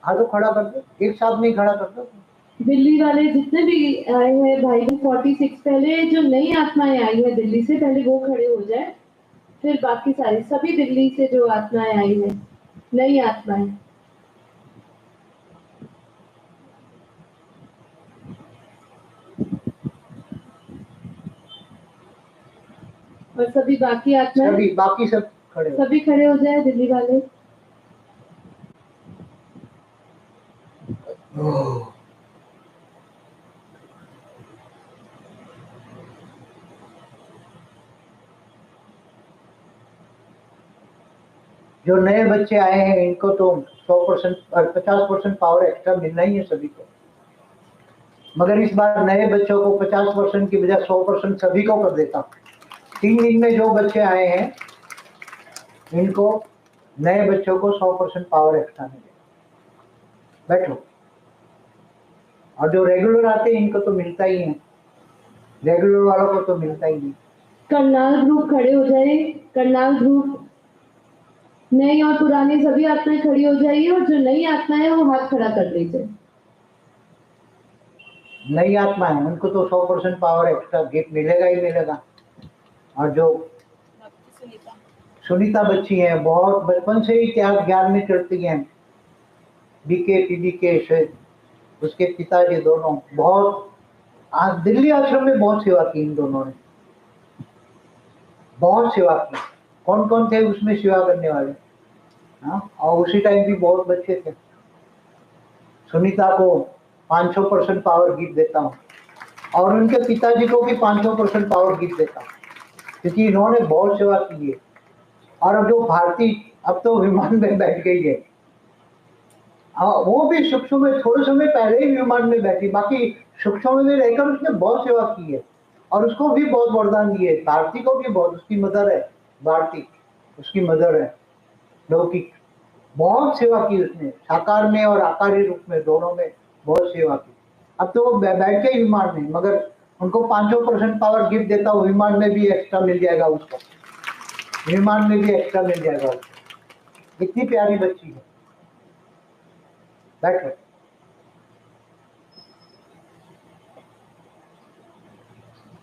हाँ तो खड़ा कर दो, एक साथ नहीं खड़ा कर दो। दिल्ली वाले जितने भी आए हैं भाई 46, पहले जो नई आत्माएं आई है दिल्ली से, पहले वो खड़े हो जाए, फिर बाकी सारे सभी दिल्ली से जो आत्माएं आई हैं, नई आत्माएं। और सभी बाकी आत्माएं, सभी बाकी सब खड़े हो। सभी खड़े हो जाए दिल्ली वाले। जो नए बच्चे आए हैं इनको तो 100% और 50% पावर एक्स्ट्रा मिलना ही है सभी को, मगर इस बार नए बच्चों को 50% की बजाय 100% सभी को कर देता। 3 दिन में जो बच्चे आए हैं इनको, नए बच्चों को 100% पावर एक्स्ट्रा मिलेगा। बैठो। और जो रेगुलर आते हैं इनको तो मिलता ही है, रेगुलर वालों को तो मिलता ही नहीं। करनाल ग्रुप खड़े हो जाए, करनाल ग्रुप, नई और पुरानी सभी आत्माएं खड़ी हो जाइए, और जो नई आत्मा है वो हाथ खड़ा कर दीजिए। नई आत्मा है उनको तो 100% पावर एक्स्ट्रा गिफ्ट मिलेगा ही मिलेगा। और जो सुनीता बच्ची है, बहुत बचपन से ही त्याग ज्ञान में चलती हैं, बीके पीबीके से, उसके पिताजी दोनों बहुत, आज दिल्ली आश्रम में बहुत सेवा की इन दोनों ने, बहुत सेवा की। कौन कौन थे उसमें सेवा करने वाले? हाँ, और उसी टाइम भी बहुत बच्चे थे। सुनीता को 500% पावर गिफ्ट देता हूँ, और उनके पिताजी को भी 500% पावर गिफ्ट देता हूँ, क्योंकि इन्होंने बहुत सेवा की है। और अब जो भारती अब तो विमान में बैठ गई है, वो भी सूक्ष्म में थोड़े समय पहले ही विमान में बैठी, बाकी सूक्ष्म में रहकर उसने बहुत सेवा की है, और उसको भी बहुत वरदान दिए। भारती को भी बहुत, उसकी मदर है भारती, उसकी मदर है लौकिक, बहुत सेवा की उसने, साकार में और आकारी रूप में दोनों में बहुत सेवा की। अब तो वो बैठ के विमान में, मगर उनको 500% पावर गिफ्ट देता हूँ, विमान में भी एक्स्ट्रा मिल जाएगा उसको, विमान में भी एक्स्ट्रा मिल जाएगा उसको। इतनी प्यारी बच्ची है। बैठो।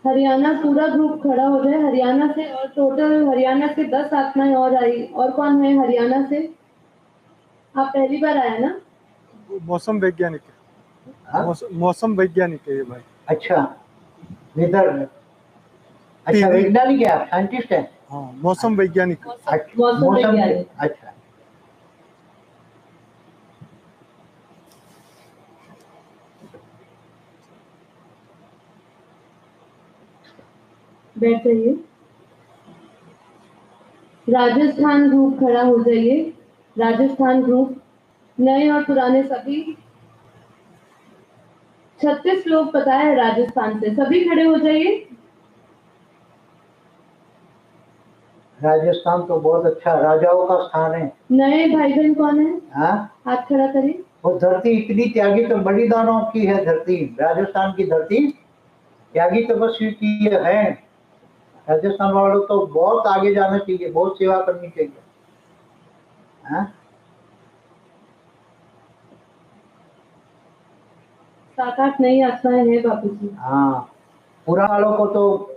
हरियाणा पूरा ग्रुप खड़ा हो जाए हरियाणा से, और टोटल हरियाणा से 10 आत्माएं और आई। और कौन है हरियाणा से? आप पहली बार आए ना? मौसम वैज्ञानिक है। हाँ? मौसम वैज्ञानिक है ये भाई। अच्छा, वेदर, अच्छा वैज्ञानिक है आप, साइंटिस्ट है? हाँ, मौसम वैज्ञानिक। मौसम वैज्ञानिक। अच्छा, बैठ जाइए। राजस्थान ग्रुप खड़ा हो जाइए, राजस्थान ग्रुप, नए और पुराने सभी 36 लोग पता है राजस्थान से, सभी खड़े हो जाइए। राजस्थान तो बहुत अच्छा राजाओं का स्थान है। नए भाई बहन कौन है? हाँ, हाथ खड़ा करिए। वो धरती इतनी त्यागी तो बलिदानों की है धरती, राजस्थान की धरती त्यागी तपस्वी की है। राजस्थान वालों तो बहुत आगे जाना चाहिए, बहुत सेवा करनी चाहिए। हाँ? 7-8 नई आत्माएं हैं बापू जी। हाँ, पुराने वालों को तो,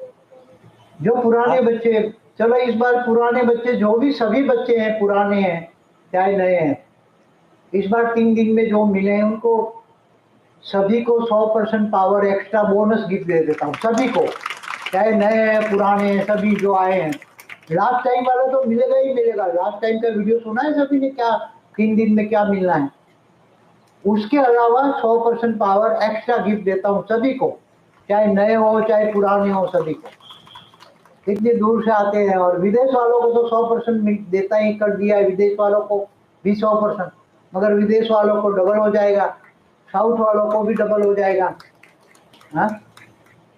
जो पुराने बच्चे, चलो इस बार पुराने बच्चे जो भी सभी बच्चे हैं, पुराने हैं चाहे नए हैं, इस बार 3 दिन में जो मिले हैं उनको सभी को 100% पावर एक्स्ट्रा बोनस गिफ्ट दे देता हूँ सभी को, चाहे नए हैं पुराने हैं, सभी जो आए हैं। लास्ट टाइम वाला तो मिलेगा ही मिलेगा। लास्ट टाइम का वीडियो सुना है सभी ने, क्या 3 दिन में क्या मिलना है। उसके अलावा 100% पावर एक्स्ट्रा गिफ्ट देता हूँ सभी को, चाहे नए हो चाहे पुराने हो, सभी को। इतनी दूर से आते हैं, और विदेश वालों को तो 100% देता ही कर दिया है, विदेश वालों को भी 100%, मगर विदेश वालों को डबल हो जाएगा, साउथ वालों को भी डबल हो जाएगा। हाँ,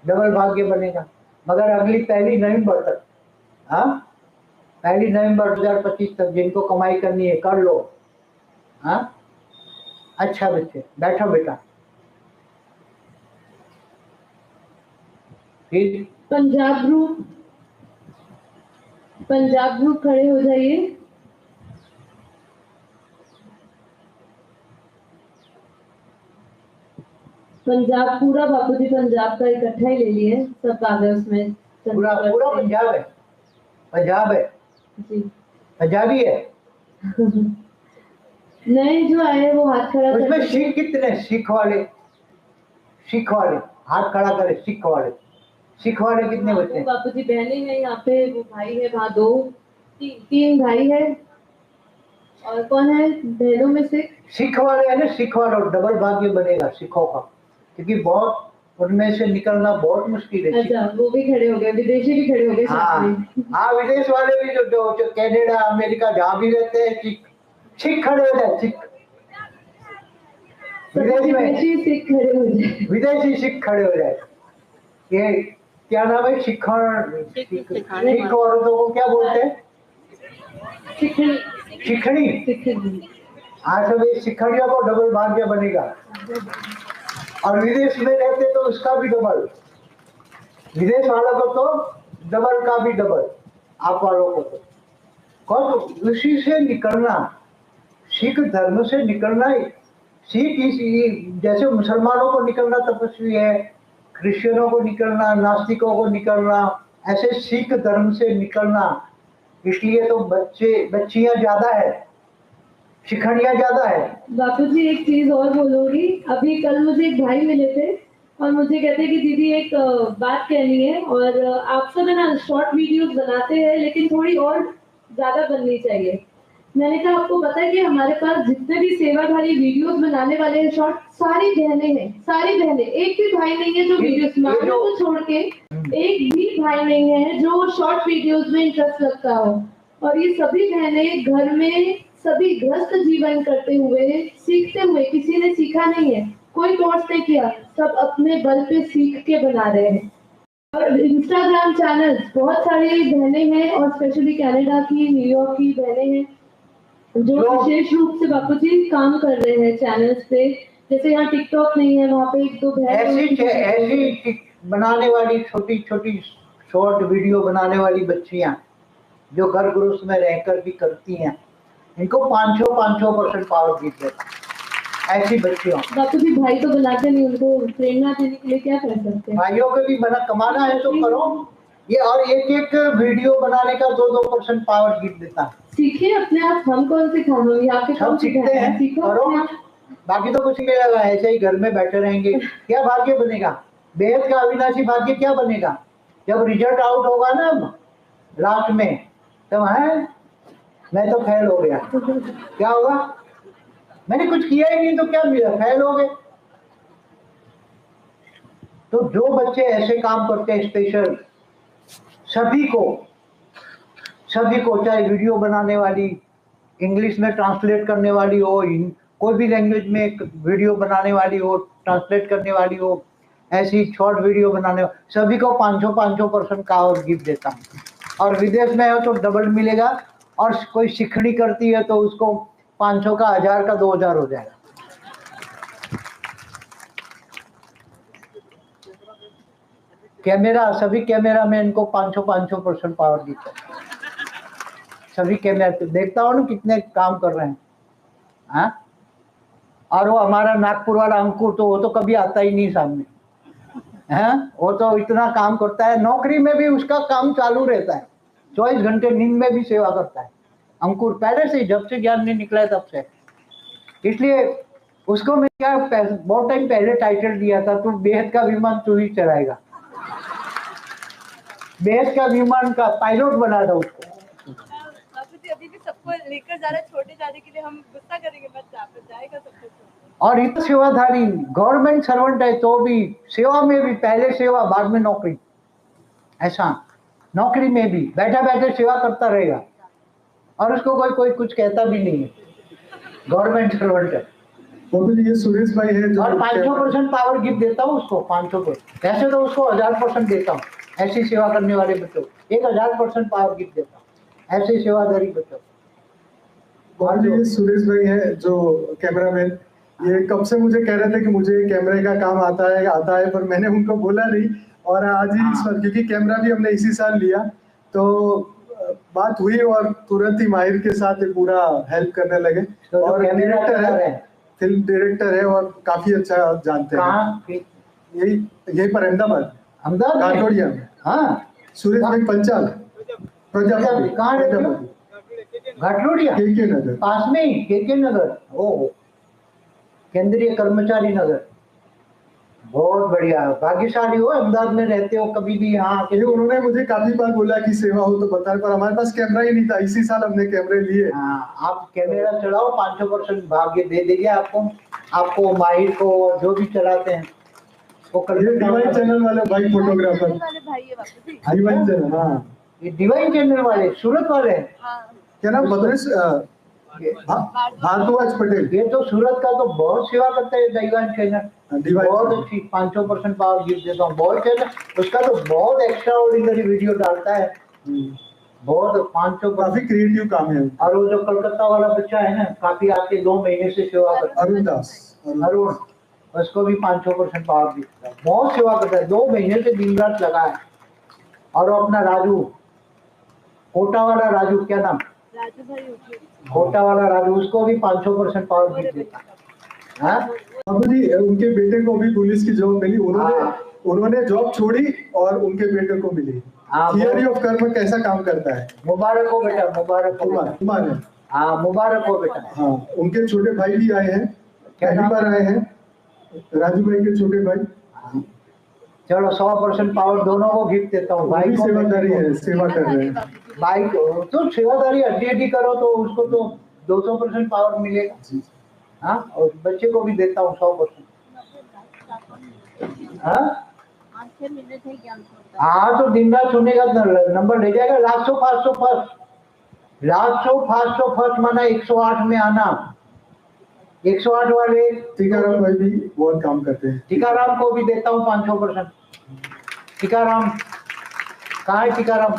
डबल भाग्य बनेगा। मगर अगली 1 नवंबर तक, हाँ 1 नवंबर 2025 तक जिनको कमाई करनी है कर लो। हाँ, अच्छा बच्चे बैठो बेटा। फिर पंजाब ग्रुप, पंजाब ग्रुप खड़े हो जाइए। पंजाब पूरा बापूजी पंजाब का इकट्ठा ही ले लिए सब कागज में। पूरा पूरा पंजाब है, पंजाब है जी। पंजाबी है। नए जो आए वो हाथ खड़ा उसमें करके। सिख कितने? सिख वाले हाथ खड़ा करे। सिख वाले कितने बच्चे? बापूजी बहनें हैं यहाँ पे, वो भाई है वहाँ दो, तीन भाई है। और कौन है बहनों में से? सिख वाले है ना, सिख वाले डबल भाग्य बनेगा सिखों का, क्योंकि बहुत उनमें से निकलना बहुत मुश्किल है। अच्छा, वो भी खड़े हो गए, विदेशी भी खड़े हो गए साथ में। हाँ, विदेश वाले भी जो कनाडा अमेरिका जहाँ भी रहते हैं, सिख खड़े हो जाए। सिख विदेशी सिख खड़े हो जाए। विदेशी सिख खड़े हो जाए। ये क्या नाम है? सिख औरतों को क्या बोलते हैं? सिखड़ी। हाँ, सब ये सिखड़ियों को डबल भाग्य बनेगा। और विदेश में रहते तो उसका भी डबल, विदेश वालों को तो डबल का भी डबल, आप वालों को तो। कौन उसी से निकलना, सिख धर्म से निकलना। सिख जैसे मुसलमानों को निकलना तपस्वी है, क्रिश्चियनों को निकलना, नास्तिकों को निकलना, ऐसे सिख धर्म से निकलना। इसलिए तो बच्चियां ज्यादा है, शिखंडियां ज्यादा है। बापूजी एक चीज और बोलूंगी, अभी कल मुझे एक भाई मिले थे और मुझे कहते कि दीदी एक बात कहनी है, और आप सब है ना शॉर्ट वीडियोस बनाते हैं लेकिन थोड़ी और ज्यादा बननी चाहिए। मैंने कहा आपको पता है कि हमारे पास जितने भी सेवाधारी वीडियोस बनाने वाले हैं शॉर्ट, सारी बहनें हैं, सारी बहनें, एक भी भाई नहीं है जो वीडियोस मानो को छोड़ के एक भी भाई नहीं है जो शॉर्ट वीडियोस में इंटरेस्ट रखता हो। और ये सभी बहनें घर में सभी ग्रस्त जीवन करते हुए, सीखते हुए, किसी ने सीखा नहीं है, कोई कोर्स नहीं किया, सब अपने बल पे सीख के बना रहे हैं। और इंस्टाग्राम चैनल बहुत सारी बहनें हैं और स्पेशली कनाडा की, न्यूयॉर्क की बहनें हैं जो विशेष रूप से बापूजी काम कर रहे हैं चैनल्स पे। जैसे यहाँ टिकटॉक नहीं है, वहाँ पे एक दो ऐसी बनाने वाली छोटी छोटी शॉर्ट वीडियो बनाने वाली बच्चियां जो घर गृहस्थ में रहकर भी करती हैं, इनको 500% पावर गिफ्ट देता। ऐसी बच्चियों बापूजी भाई तो बनाते नहीं, उनको प्रेरणा देने के लिए क्या कर सकते हैं? भाइयों को भी बना कमाना है तो करो ये, और एक वीडियो बनाने का 2% पावर गिफ्ट देता है। सीखिए अपने आप, हम कौन सिखाएंगे? आपके सब सीखते हैं, करो, बाकी तो कुछ नहीं लगा, ऐसे ही घर में बैठे रहेंगे। क्या भाग्य बनेगा? बेहद का अविनाशी भाग्य क्या बनेगा? जब रिजल्ट आउट होगा ना लास्ट में, तब है मैं तो फेल हो गया, क्या होगा? मैंने कुछ किया ही नहीं तो क्या मिला? फेल हो गए। तो जो बच्चे ऐसे काम करते हैं स्पेशल, सभी को चाहे वीडियो बनाने वाली, इंग्लिश में ट्रांसलेट करने वाली हो, कोई भी लैंग्वेज में वीडियो बनाने वाली हो, ट्रांसलेट करने वाली हो, ऐसी शॉर्ट वीडियो बनाने, सभी को 500% का और गिफ्ट देता हूँ। और विदेश में हो तो डबल मिलेगा, और कोई सिखड़ी करती है तो उसको 500 का, 1000 का, 2000 हो जाएगा। कैमरा, सभी कैमरा में इनको 500% पावर गिफ्ट है। सभी कैमरा देखता हूँ ना कितने काम कर रहे हैं। हाँ, और वो हमारा नागपुर वाला अंकुर तो वो तो कभी आता ही नहीं सामने, है वो तो इतना काम करता है, नौकरी में भी उसका काम चालू रहता है, 24 घंटे नींद में भी सेवा करता है अंकुर, पहले से, जब से ज्ञान नहीं निकला है तब से। इसलिए उसको मैं क्या बहुत टाइम पहले टाइटल दिया था, तू बेहद का विमान तू ही चलाएगा, बेहद का विमान का पायलट बना था उसको। अभी भी सबको लेकर जा रहे, छोटे जाने के लिए हम गुस्सा करेंगे, बस जाएगा सब कुछ। और इतना सेवाधारी गवर्नमेंट सर्वेंट है तो भी सेवा में भी पहले सेवा बाद में नौकरी, ऐसा नौकरी में भी बैठा बैठे सेवा करता रहेगा और उसको कोई कुछ कहता भी नहीं है, गवर्नमेंट सर्वेंट है। ये सुरेश भाई है जो, और 500% पावर गिफ्ट देता हूँ उसको, 500%। ऐसे तो उसको 1000% देता हूँ, ऐसी सेवा करने वाले बच्चों 1000% पावर गिफ्ट देता हूँ, ऐसे सेवादारी बच्चों। और ये सुरेश भाई है जो कैमरामैन, ये कब से मुझे कह रहे थे कि मुझे कैमरे का काम आता है, पर मैंने उनको बोला नहीं, और आज ही इस पर, क्योंकि कैमरा भी हमने इसी साल लिया, तो बात हुई और तुरंत ही माहिर के साथ ये पूरा हेल्प करने लगे। तो और कैमरा डायरेक्टर चला रहे है, हैं। फिल्म डायरेक्टर है और काफी अच्छा जानते हैं। कहाँ यही यही पर अहमदाबाद अहमदाबाद में? काठोड़िया में। हाँ सुरेश भाई पंचाल प्रजापति कहाँ रहते हो? प्रजापति घाटलोडिया के नगर। पास में ही के नगर। ओह, केंद्रीय कर्मचारी नगर। बहुत बढ़िया, भाग्यशाली हो, अहमदाबाद में रहते हो, कभी भी यहाँ ये उन्होंने मुझे काफी बार बोला कि सेवा हो तो बताएं, पर हमारे पास कैमरा ही नहीं था। इसी साल हमने कैमरे लिए। हाँ, आप कैमरा चलाओ, 500% भाग्य दे देंगे आपको माहिर को, जो भी चलाते हैं वो कर। ये डिवाइन चैनल वाले भाई फोटोग्राफर, डिवाइन चैनल। हाँ, ये डिवाइन चैनल वाले सूरत वाले हैं। क्या नाम? भद्रेश भारद्वाज पटेल। ये तो सूरत का तो बहुत सेवा करता है डिवाइन चैनल। डिवाइन बहुत चैनल। अच्छी 500% पावर गिफ्ट देता हूँ। बहुत चैनल उसका तो बहुत एक्स्ट्रा ऑर्डिनरी वीडियो डालता है, बहुत 500। काफी क्रिएटिव काम है। और वो जो कलकत्ता वाला बच्चा है ना, काफी आपके 2 महीने से सेवा करता है, अरुण दास, अरुण, उसको भी 500% पावर गिफ्ट है। बहुत सेवा करता है, 2 महीने से दिन रात लगा है। और अपना राजू, कोटा वाला राजू, क्या नाम? कोटा वाला राजू, उसको भी 500% पावर गिफ्ट देता है। हाँ? बाबू जी, उनके बेटे को भी पुलिस की जॉब मिली। उन्होंने जॉब छोड़ी और उनके बेटे को मिली। थियरी ऑफ कर्म कैसा काम करता है। मुबारक हो बेटा, मुबारक हो। कुमार है। हाँ, मुबारक हो बेटा। हाँ, उनके छोटे भाई भी आए हैं, पहली बार आए हैं, राजू भाई के छोटे भाई। चलो 100% पावर दोनों को गिफ्ट देता हूँ। भाई को सेवादारी है, सेवा कर रहे हैं। भाई को तो सेवादारी हड्डी करो तो उसको तो 200% पावर मिलेगा। हाँ, और बच्चे को भी देता हूँ 100%। हाँ, तो दिन रात सुनेगा, नंबर ले जाएगा। लास्ट ऑफ फर्स्ट माना 108 में आना। 108 वाले टीकाराम भाई भी बहुत काम करते हैं। टीकाराम को भी देता हूँ 500%। टीकाराम कहाँ है? टीकाराम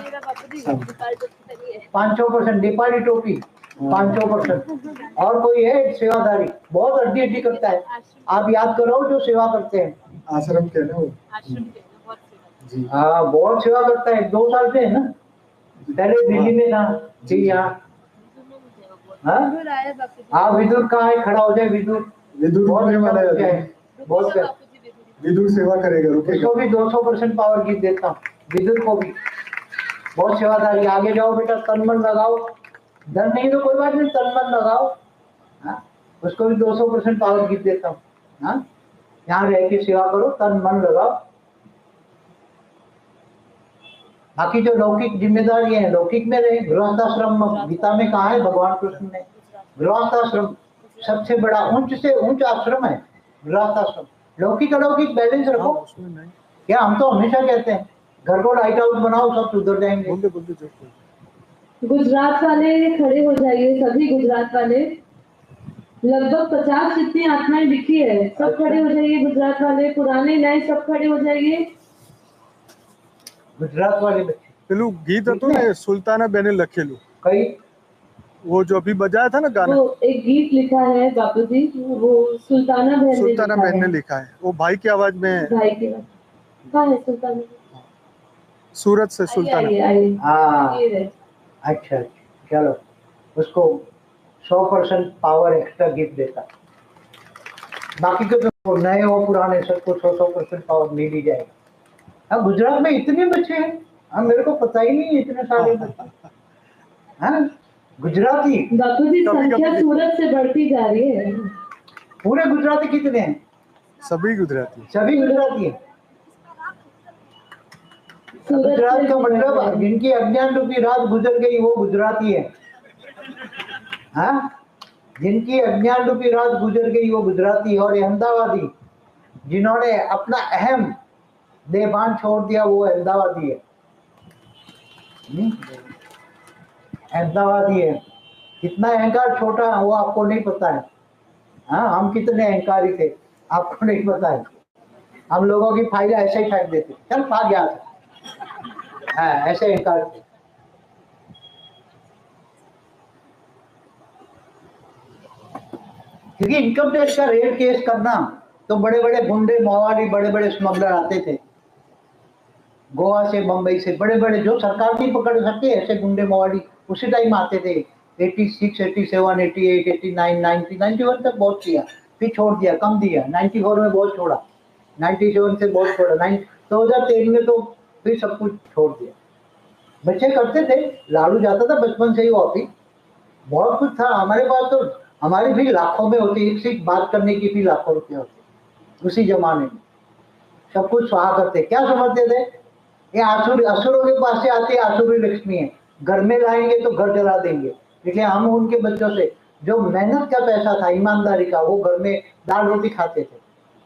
500%। नेपाली टोपी 500%। और कोई है सेवादारी, बहुत हड्डी करता है। आप याद करो जो सेवा करते हैं। आश्रम के ना वो। हाँ, बहुत सेवा करता है। 2 साल से है ना, पहले दिल्ली में था, फिर यहाँ। हाँ, विदुर कहाँ है? खड़ा हो जाए विदुर। विदुर होने वाला है, बहुत विदुर सेवा करेगा, रुकेगा। उसको भी 200% पावर गिफ्ट देता हूँ। विदुर को भी बहुत सेवादारी। आगे जाओ बेटा, तन मन लगाओ, डर नहीं तो कोई बात नहीं, तन मन लगाओ। हाँ, उसको भी 200% पावर गिफ्ट देता हूँ। हाँ, यहाँ रह के सेवा करो, तन मन लगाओ। बाकी जो लौकिक जिम्मेदारी है, लौकिक में रहे। गृहस्थाश्रम गीता में कहा है भगवान कृष्ण ने? गृहस्थाश्रम सबसे बड़ा ऊंच से ऊंच आश्रम है गृहस्थाश्रम। लौकिक अलौकिक बैलेंस रखो। क्या हम तो हमेशा कहते हैं घर को लाइट हाउस बनाओ, सब सुधर जाएंगे। गुजरात वाले खड़े हो जाइए, सभी गुजरात वाले। लगभग 50 जितनी आत्माएं लिखी है, सब खड़े हो जाइए। गुजरात वाले पुराने नए सब खड़े हो जाइए। गुजरात वाले बच्चे पेलू गीत હતું ને સુલતાના બેને લખેલું, कई वो जो अभी बजाया था ना गाना, वो एक गीत लिखा है बापूजी, वो सुल्ताना बहन ने लिखा है। वो भाई की आवाज में, भाई की बात। कहाँ है सुल्ताना? सूरत से सुल्ताना। आइए हाँ, ये रहे। अच्छा, चलो उसको 100% पावर एक्स्ट्रा गिफ्ट देता। बाकी के तो नए हो पुराने सबको 100% पावर मिल ही जाएगा। हाँ, गुजरात में इतने बच्चे हैं, हाँ, मेरे को पता ही नहीं इतने सारे बच्चे। हाँ, गुजराती बापूजी संख्या सूरत से बढ़ती जा रही है। पूरे गुजराती कितने हैं? सभी गुजराती। सभी गुजराती हैं। गुजरात का मतलब जिनकी अज्ञान रूपी रात गुजर गई वो गुजराती है। हाँ, जिनकी अज्ञान रूपी रात गुजर गई वो गुजराती। और अहमदाबादी जिन्होंने अपना अहम देवान छोड़ दिया वो अहमदाबादी है। अहमदाबादी है। कितना अहंकार छोटा वो आपको नहीं पता है। हाँ, हम कितने अहंकारी थे आपको नहीं पता है। हम लोगों की फाइल ऐसे ही फेंक देते, चल भाग यहाँ से। हाँ, ऐसे अहंकार थे। क्योंकि इनकम टैक्स का रेट केस करना तो बड़े बड़े गुंडे मावाली बड़े बड़े स्मगलर आते थे। गोवा से, बम्बई से, बड़े बड़े जो सरकार नहीं पकड़ सकते ऐसे गुंडे मवाली उसी टाइम आते थे। 86, 87, 88, 89, 90, 91 तक बहुत किया, फिर छोड़ दिया, कम दिया। 94 में बहुत छोड़ा, 97 से बहुत छोड़ा, 2003 में तो फिर सब कुछ छोड़ दिया। बच्चे करते थे, लालू जाता था बचपन से ही ऑफिस, बहुत कुछ था हमारे पास। तो हमारी भी लाखों में होती, एक से बात करने की भी लाखों रुपये होते उसी जमाने में। सब कुछ स्वाहा करते, क्या समझते थे ये असुरों के पास से आती आसुरी लक्ष्मी है, घर में लाएंगे तो घर जला देंगे। इसलिए हम उनके बच्चों से जो मेहनत का पैसा था, ईमानदारी का, वो घर में दाल रोटी खाते थे,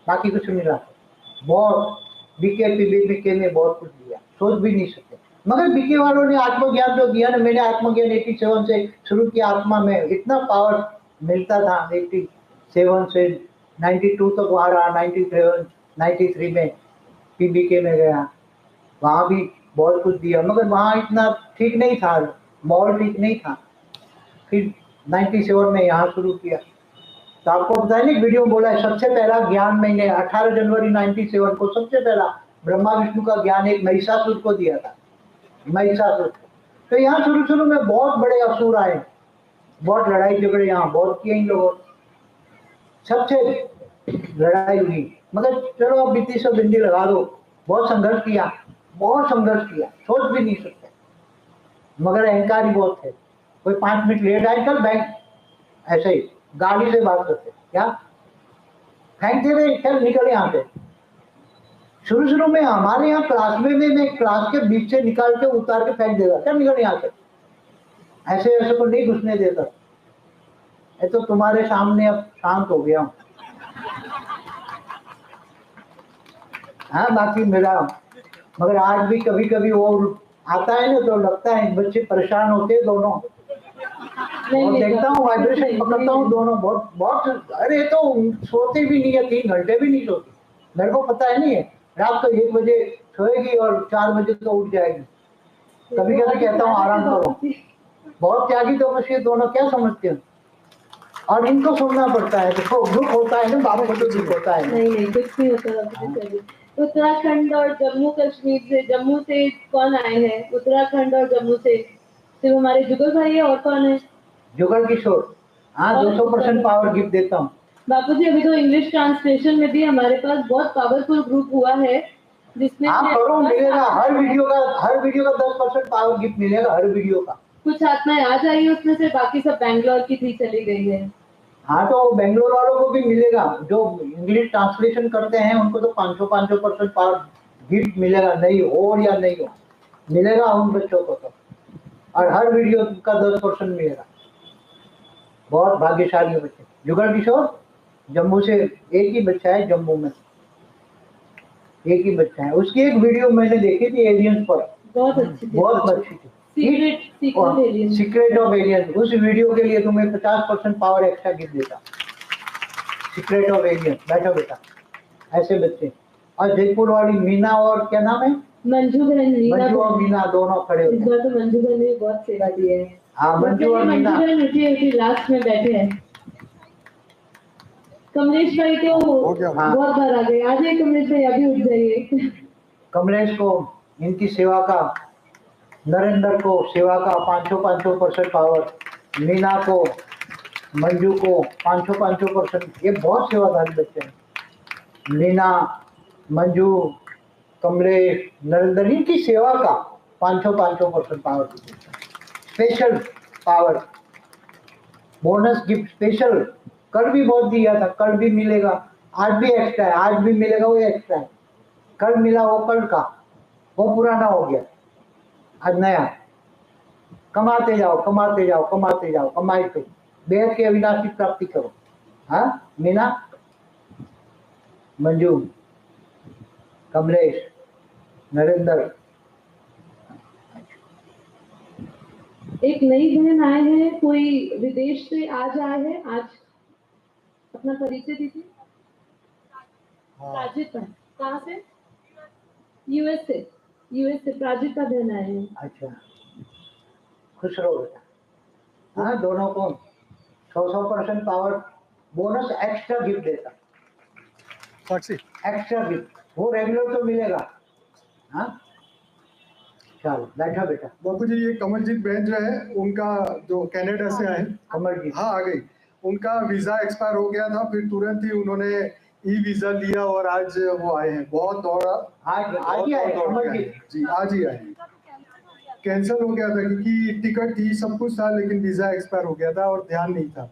बाकी कुछ नहीं लाते। बहुत बीके में बहुत कुछ दिया, सोच भी नहीं सकते। मगर बीके वालों ने आत्मज्ञान जो दिया ना, मैंने आत्मज्ञान 87 से शुरू किया। आत्मा में इतना पावर मिलता था, 87 से 92 तक वहाँ रहा, 93 में पीबीके में गया, वहाँ भी बहुत कुछ दिया। मगर वहाँ इतना ठीक नहीं था, माहौल ठीक नहीं था। फिर 97 में यहाँ शुरू किया। तो आपको पता है ना, वीडियो बोला है सबसे पहला ज्ञान मैंने 18 जनवरी 97 को सबसे पहला ब्रह्मा विष्णु का ज्ञान एक महिषासुर को दिया था, महिषासुर। तो यहाँ शुरू में बहुत बड़े असुर आए, बहुत लड़ाई झगड़े यहाँ बहुत किए इन लोगों, सबसे लड़ाई हुई। मगर चलो अब बीती सब बिंदी लगा दो, बहुत संघर्ष किया, बहुत संघर्ष किया, सोच भी नहीं सकते। मगर अहंकारी बहुत थे, कोई 5 मिनट लेट आए कल बैंक ऐसे ही गाड़ी से बात करते, क्या फेंकते थे, चल निकल यहाँ से। शुरू में हमारे यहाँ क्लास में मैं क्लास के बीच से निकाल के उतार के फेंक देता, चल निकल यहाँ से। ऐसे को नहीं घुसने देता। ये तो तुम्हारे सामने अब शांत हो गया हूँ। हाँ बाकी मेरा, मगर आज भी कभी कभी वो आता है ना तो लगता है बच्चे परेशान होते हैं दोनों। और देखता हूँ वाइब्रेशन पकड़ता हूँ दोनों, बहुत अरे तो सोते भी नहीं है, 3 घंटे भी नहीं सोती। मेरे को पता है नहीं है, रात को 1 बजे सोएगी और 4 बजे तो उठ जाएगी। कभी कभी कहता हूँ आराम करो। बहुत त्यागी तो बस ये दोनों, क्या समझते हैं। और इनको सुनना पड़ता है, देखो दुख होता है ना, बाप को तो दुख होता है। नहीं कुछ नहीं होता। उत्तराखंड और जम्मू कश्मीर से, जम्मू से कौन आए हैं? उत्तराखंड और जम्मू से सिर्फ हमारे जुगल भाई है, और कौन है? जुगल किशोर। हाँ 200% पावर गिफ्ट देता हूँ। बापू जी अभी तो इंग्लिश ट्रांसलेशन में भी हमारे पास बहुत पावरफुल ग्रुप हुआ है, जिसमें आप करो, मिलेगा हर वीडियो का 10% पावर गिफ्ट मिलेगा, हर वीडियो का। कुछ आत्माएं आ जाइए उसमें से, बाकी सब बैंगलोर की थी चली गई है। हाँ तो बेंगलोर वालों को भी मिलेगा, जो इंग्लिश ट्रांसलेशन करते हैं उनको तो 500% पावर गिफ्ट मिलेगा, नहीं हो या नहीं हो, मिलेगा उन बच्चों को तो। और हर वीडियो का 10% मिलेगा। बहुत भाग्यशाली बच्चे। जुगल किशोर जम्मू से, एक ही बच्चा है जम्मू में, एक ही बच्चा है। उसकी एक वीडियो मैंने देखी थी एलियंस पर, बहुत अच्छी थी, बहुत अच्छी थी, सीक्रेट ऑफ एलियंस। उस वीडियो के लिए तुम्हें 50% पावर एक्स्ट्रा गिफ्ट देता, सीक्रेट ऑफ एलियंस। बैठो बेटा, ऐसे बच्चे। और जयपुर वाली मीना और क्या नाम है, मंजू बहन, मंजू और मीना दोनों खड़े इस बार तो मंजू बहन ने बहुत सेवा दी है। हाँ मंजू और मीना लास्ट में बैठे हैं। कमलेश भाई तो बहुत बार आ गए, आ जाइए कमलेश भाई, अभी उठ जाइए। कमलेश को इनकी सेवा का, नरेंद्र को सेवा का 500% पावर, मीना को, मंजू को 500% ये बहुत सेवादारी बच्चे हैं। मीना, मंजू, कमलेश, नरेंद्र, इनकी सेवा का 500% power, special power, bonus gift special. कल भी बहुत दिया था, कल भी मिलेगा, आज भी एक्स्ट्रा है, आज भी मिलेगा, वो एक्स्ट्रा है। कल मिला वो कल का, वो पुराना हो गया, आज नया। कमाते जाओ, कमाते जाओ, कमाते जाओ, कमाई पे बेहद की अविनाशी प्राप्ति करो। हाँ मीना, मंजू, कमलेश, नरेंद्र। एक नई बहन आए हैं, कोई विदेश से आज आए हैं, आज अपना परिचय दीजिए। प्राजिता, कहाँ से? यूएस से प्राजिता बहन आए हैं। अच्छा, खुश रहो बेटा। हाँ दोनों को 100% पावर बोनस एक्स्ट्रा गिफ्ट देता, साक्षी एक्स्ट्रा गिफ्ट, वो रेगुलर तो मिलेगा। हाँ चलो बैठो बेटा। बापूजी ये कमलजीत बहन जो है उनका जो कनाडा से आए, कमलजीत, हाँ आ गई, उनका वीजा एक्सपायर हो गया था, फिर तुरंत ही उन्होंने ई वीजा लिया और आज वो आए हैं। बहुत दौड़ा, आज ही आए कमलजीत जी आज ही आए। कैंसिल हो गया था क्योंकि टिकट थी, सब कुछ था, लेकिन वीजा एक्सपायर हो गया था और ध्यान नहीं था।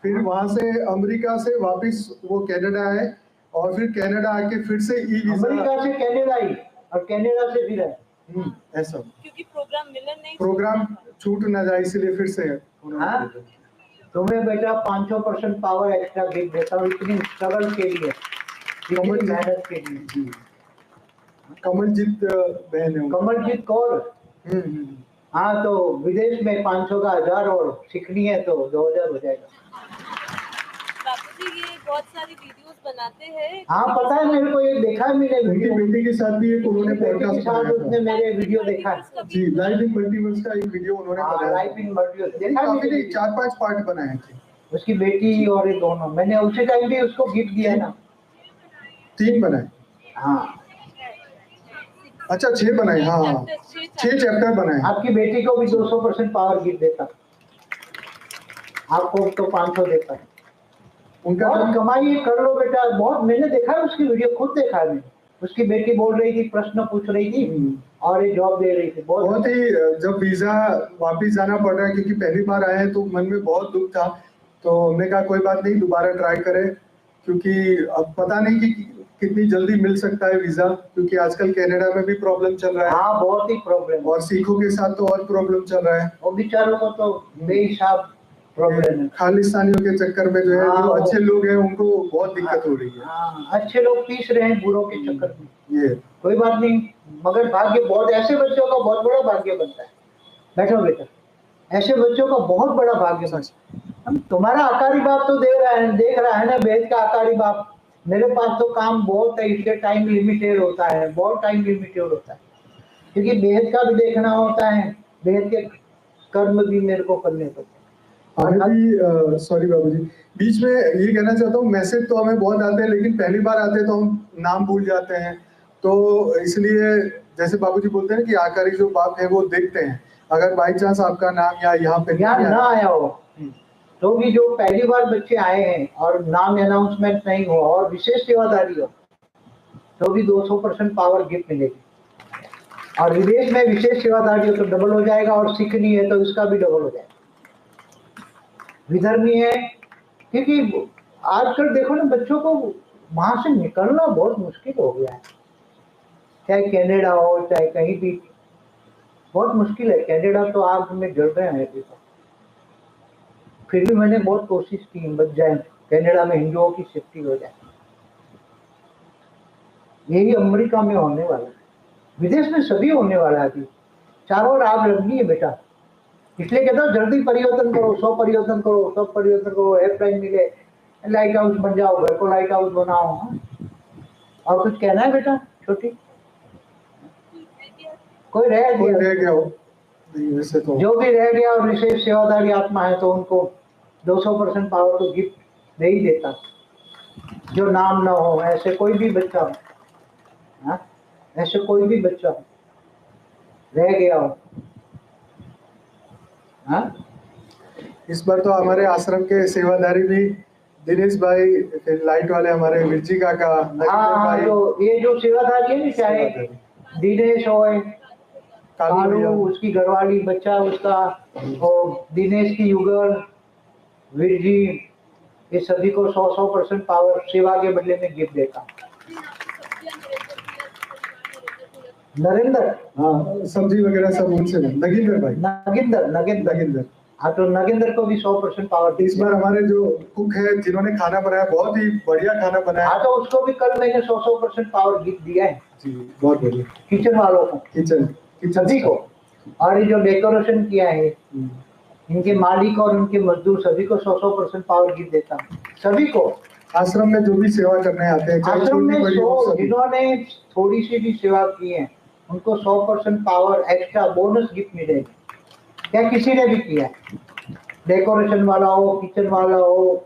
फिर वहां से अमेरिका से वापस वो कनाडा आए और फिर कनाडा आके फिर से ई वीजा, अमेरिका से कनाडा आई और कनाडा से फिर आए। ऐसा क्योंकि प्रोग्राम मिलन नहीं, प्रोग्राम छूट ना जाए इसलिए फिर से हाँ? तुम्हें बेटा 500% पावर एक्स्ट्रा गिफ्ट देता हूँ इतनी स्ट्रगल के लिए, इतनी मेहनत के लिए। कमलजीत बहन है। कमलजीत कौर, हाँ तो विदेश में 500 का 1000 और सीखनी है तो 2000 हो जाएगा। बापूजी ये बहुत सारी वीडियोस बनाते हैं। हाँ पता है मेरे को, ये देखा है मैंने उनकी वीडियो, बेटी के साथ भी एक उन्होंने बेटी के पॉडकास्ट साथ बनाया उसने था। मेरे वीडियो देखा है जी, लाइव इन मल्टीवर्स का एक वीडियो उन्होंने बनाया लाइव था। इन वीडियो देखा है काफी मैंने। नहीं, 4-5 पार्ट बनाए थे। उसकी बेटी और ये दोनों, मैंने उसी टाइम भी उसको गिफ्ट दिया है ना। 3 बनाए, हाँ अच्छा 6 बनाए, हाँ 6 चैप्टर बनाए। आपकी बेटी को भी 200% पावर गिफ्ट देता, आपको तो 500 देता है। उनका बहुत कमाई कर लो बेटा, बहुत मैंने देखा है उसकी वीडियो, खुद देखा है मैंने। उसकी बेटी बोल रही थी, प्रश्न पूछ रही थी और ये जॉब दे रही थी। बहुत ही, जब वीजा वापिस जाना पड़ रहा है क्योंकि पहली बार आए हैं तो मन में बहुत दुख था, तो हमने कहा कोई बात नहीं, दोबारा ट्राई करें, क्योंकि अब पता नहीं कि कितनी जल्दी मिल सकता है वीजा, क्योंकि आजकल कनाडा में भी प्रॉब्लम चल रहा है। हाँ बहुत ही प्रॉब्लम, और सिखों के साथ तो और प्रॉब्लम चल रहा है। और बेचारों को तो बेहिसाब प्रॉब्लम है। खालिस्तानियों के चक्कर में जो है, जो अच्छे लोग हैं उनको बहुत दिक्कत हो रही है। हाँ, अच्छे लोग पीस रहे हैं बुरों के चक्कर में। ये कोई बात नहीं, मगर भाग्य बहुत, ऐसे बच्चों का बहुत बड़ा भाग्य बनता है। बैठो बेटा, ऐसे बच्चों का बहुत बड़ा भाग्य बनता है। हम तुम्हारा आकारी बाप तो देख रहा है ना, बेहद का आकारी बाप। मेरे पास तो काम बहुत है, इसलिए टाइम लिमिटेड होता है, बहुत टाइम लिमिटेड होता है, क्योंकि बेहद का भी देखना होता है, बेहद के कर्म भी मेरे को करने पड़ते हैं। हमें भी सॉरी बाबूजी, बीच में ये कहना चाहता हूँ, मैसेज तो हमें बहुत आते हैं, लेकिन पहली बार आते हैं तो हम नाम भूल जाते हैं, तो इसलिए जैसे बाबूजी बोलते हैं कि आकारी जो बाप है वो देखते हैं, अगर बाई चांस आपका नाम या यहाँ पे यार ना आया हो तो भी, जो पहली बार बच्चे आए हैं और नाम अनाउंसमेंट नहीं हो और विशेष सेवादारी हो, तो भी 200% पावर गिफ्ट मिलेगी। और विदेश में विशेष सेवादारी हो तो डबल हो जाएगा, और सीखनी है तो इसका भी डबल हो जाएगा। विधर्मी है, क्योंकि आजकल देखो ना, बच्चों को वहां से निकलना बहुत मुश्किल हो गया है, चाहे कनाडा हो चाहे कहीं भी, बहुत मुश्किल है। कनाडा तो आग में जल रहे हैं अभी तो, फिर भी मैंने बहुत कोशिश की बच जाए, कनाडा में हिंदुओं की सेफ्टी हो जाए। यही अमेरिका में होने वाला है, विदेश में सभी होने वाला है। अभी चारों ओर आग लगनी है बेटा, इसलिए कहता हूँ जल्दी परिवर्तन करो, 100 परिवर्तन करो, सब परिवर्तन करो, हेल्पलाइन मिले, लाइट हाउस बन जाओ, घर को लाइट हाउस बनाओ। और कुछ कहना है बेटा छोटी? कोई रह गया हो नहीं, वैसे तो जो भी रह गया और विशेष सेवादारी आत्मा है तो उनको 200% पावर तो गिफ्ट दे ही देता। जो नाम ना हो, ऐसे कोई भी बच्चा हो, हाँ? ऐसे कोई भी बच्चा हो रह गया हो, हाँ? इस बार तो हमारे आश्रम के सेवादारी भी दिनेश भाई, फिर लाइट वाले हमारे मिर्ची काका, हाँ, तो ये जो सेवादारी है ना, चाहे दिनेश हो, कालू उसकी घरवाली, बच्चा उसका, और दिनेश की युगल, वीरजी, ये सभी को 100% पावर सेवा के बदले में गिफ्ट देता। नरेंद्र, हाँ सब्जी वगैरह सब उनसे, नगिंदर भाई, नगिंदर, हाँ तो नगेंद्र को भी 100% पावर। इस बार हमारे जो कुक है जिन्होंने खाना बनाया, बहुत ही बढ़िया खाना बनाया। हाँ तो उसको भी कल मैंने 100% पावर गिफ्ट दिया है जी, बहुत बढ़िया। किचन वालों को, किचन सभी को। और ये जो डेकोरेशन किया है, इनके मालिक और उनके मजदूर सभी को 100% पावर गिफ्ट देता हूँ, सभी को। आश्रम में जो भी सेवा करने आते हैं, आश्रम में जिन्होंने थोड़ी सी भी सेवा की है उनको 100% पावर एक्स्ट्रा बोनस गिफ्ट मिलेगी। क्या किसी ने भी किया, डेकोरेशन वाला हो, किचन वाला हो,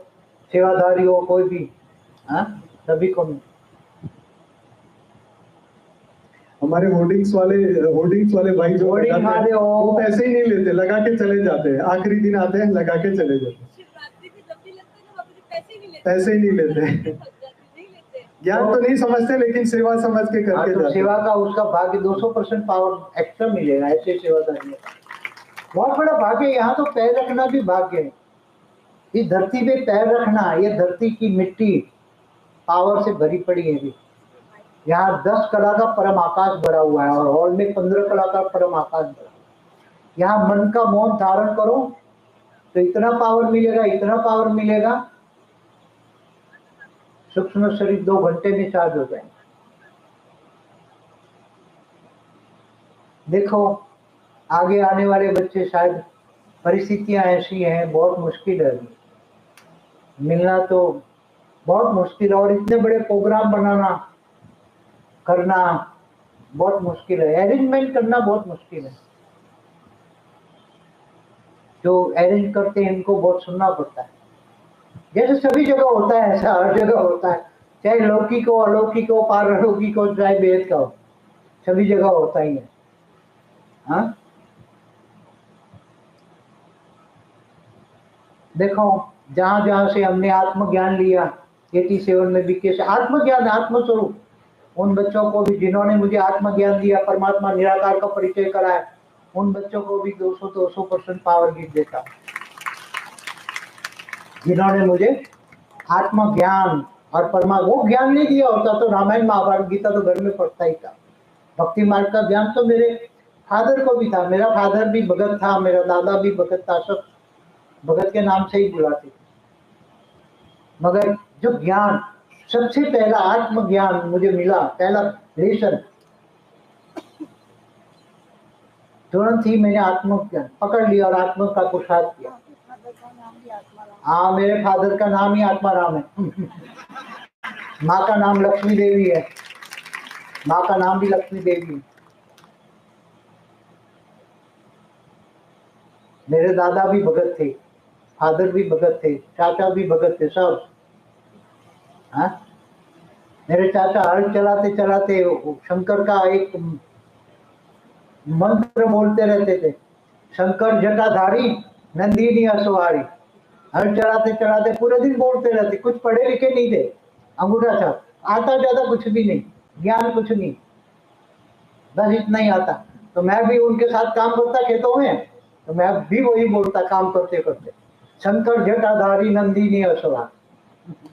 सेवादारी हो, कोई भी, हाँ सभी को। हमारे होर्डिंग्स वाले भाई जो होर्डिंग लगाते हैं, वाले वो पैसे ही नहीं लेते, लगा के चले जाते हैं, आखिरी दिन आते हैं लगा के चले जाते हैं, पैसे ही नहीं लेते। ज्ञान तो नहीं समझते लेकिन सेवा समझ के हाँ, करके तो जाते सेवा हैं। का उसका भाग्य 200% पावर एक्स्ट्रा मिलेगा, ऐसे सेवादारी है। बहुत बड़ा भाग्य है। यहाँ तो पैर रखना भी भाग्य है। इस धरती पे पैर रखना, ये धरती की मिट्टी पावर से भरी पड़ी है अभी। यहाँ 10 कला का परम आकाश भरा हुआ है और हॉल में 15 कला का परम आकाश भरा। यहाँ मन का मौन धारण करो तो इतना पावर मिलेगा, इतना पावर मिलेगा, सूक्ष्म शरीर 2 घंटे में चार्ज हो जाएंगे। देखो आगे आने वाले बच्चे, शायद परिस्थितियां ऐसी हैं, बहुत मुश्किल है, मिलना तो बहुत मुश्किल है, और इतने बड़े प्रोग्राम बनाना करना बहुत मुश्किल है, अरेंजमेंट करना बहुत मुश्किल है। जो अरेंज करते हैं इनको बहुत सुनना पड़ता है। जैसे सभी जगह होता है ऐसा हर जगह होता है, चाहे लौकिक हो, अलौकिक हो, पारलौकिक हो, चाहे वेद का हो, सभी जगह होता ही है। हाँ देखो जहां जहां से हमने आत्मज्ञान लिया, 87 में भी कैसे आत्मज्ञान, आत्मस्वरूप, उन बच्चों को भी जिन्होंने मुझे आत्मज्ञान दिया, परमात्मा निराकार का परिचय कराया, उन बच्चों को भी 200% पावर गिफ्ट देता। जिन्होंने मुझे आत्मज्ञान और वो ज्ञान नहीं दिया होता तो रामायण महाभारत गीता तो घर में पढ़ता ही था। भक्ति मार्ग का ज्ञान तो मेरे फादर को भी था, मेरा फादर भी भगत था, मेरा दादा भी भगत था, सब भगत के नाम से ही बुलाते थे। मगर जो ज्ञान सबसे पहला आत्मज्ञान मुझे मिला, पहला लेसन, तुरंत ही मैंने आत्मज्ञान पकड़ लिया और आत्मा का पुरुषार्थ किया। हाँ मेरे फादर का नाम ही आत्माराम है। माँ का नाम लक्ष्मी देवी है, माँ का नाम भी लक्ष्मी देवी है। मेरे दादा भी भगत थे, फादर भी भगत थे, चाचा भी भगत थे, सब। हाँ मेरे चाचा हल चलाते चलाते शंकर का एक मंत्र बोलते रहते थे, शंकर जटाधारी नंदिनी असवारी। हल चलाते चलाते पूरे दिन बोलते रहते, कुछ पढ़े लिखे नहीं थे, अंगूठा छाप, आता ज्यादा कुछ भी नहीं, ज्ञान कुछ नहीं, बस इतना ही आता। तो मैं भी उनके साथ काम करता खेतों में, तो मैं भी वही बोलता काम करते करते, शंकर जटाधारी नंदिनी असवार।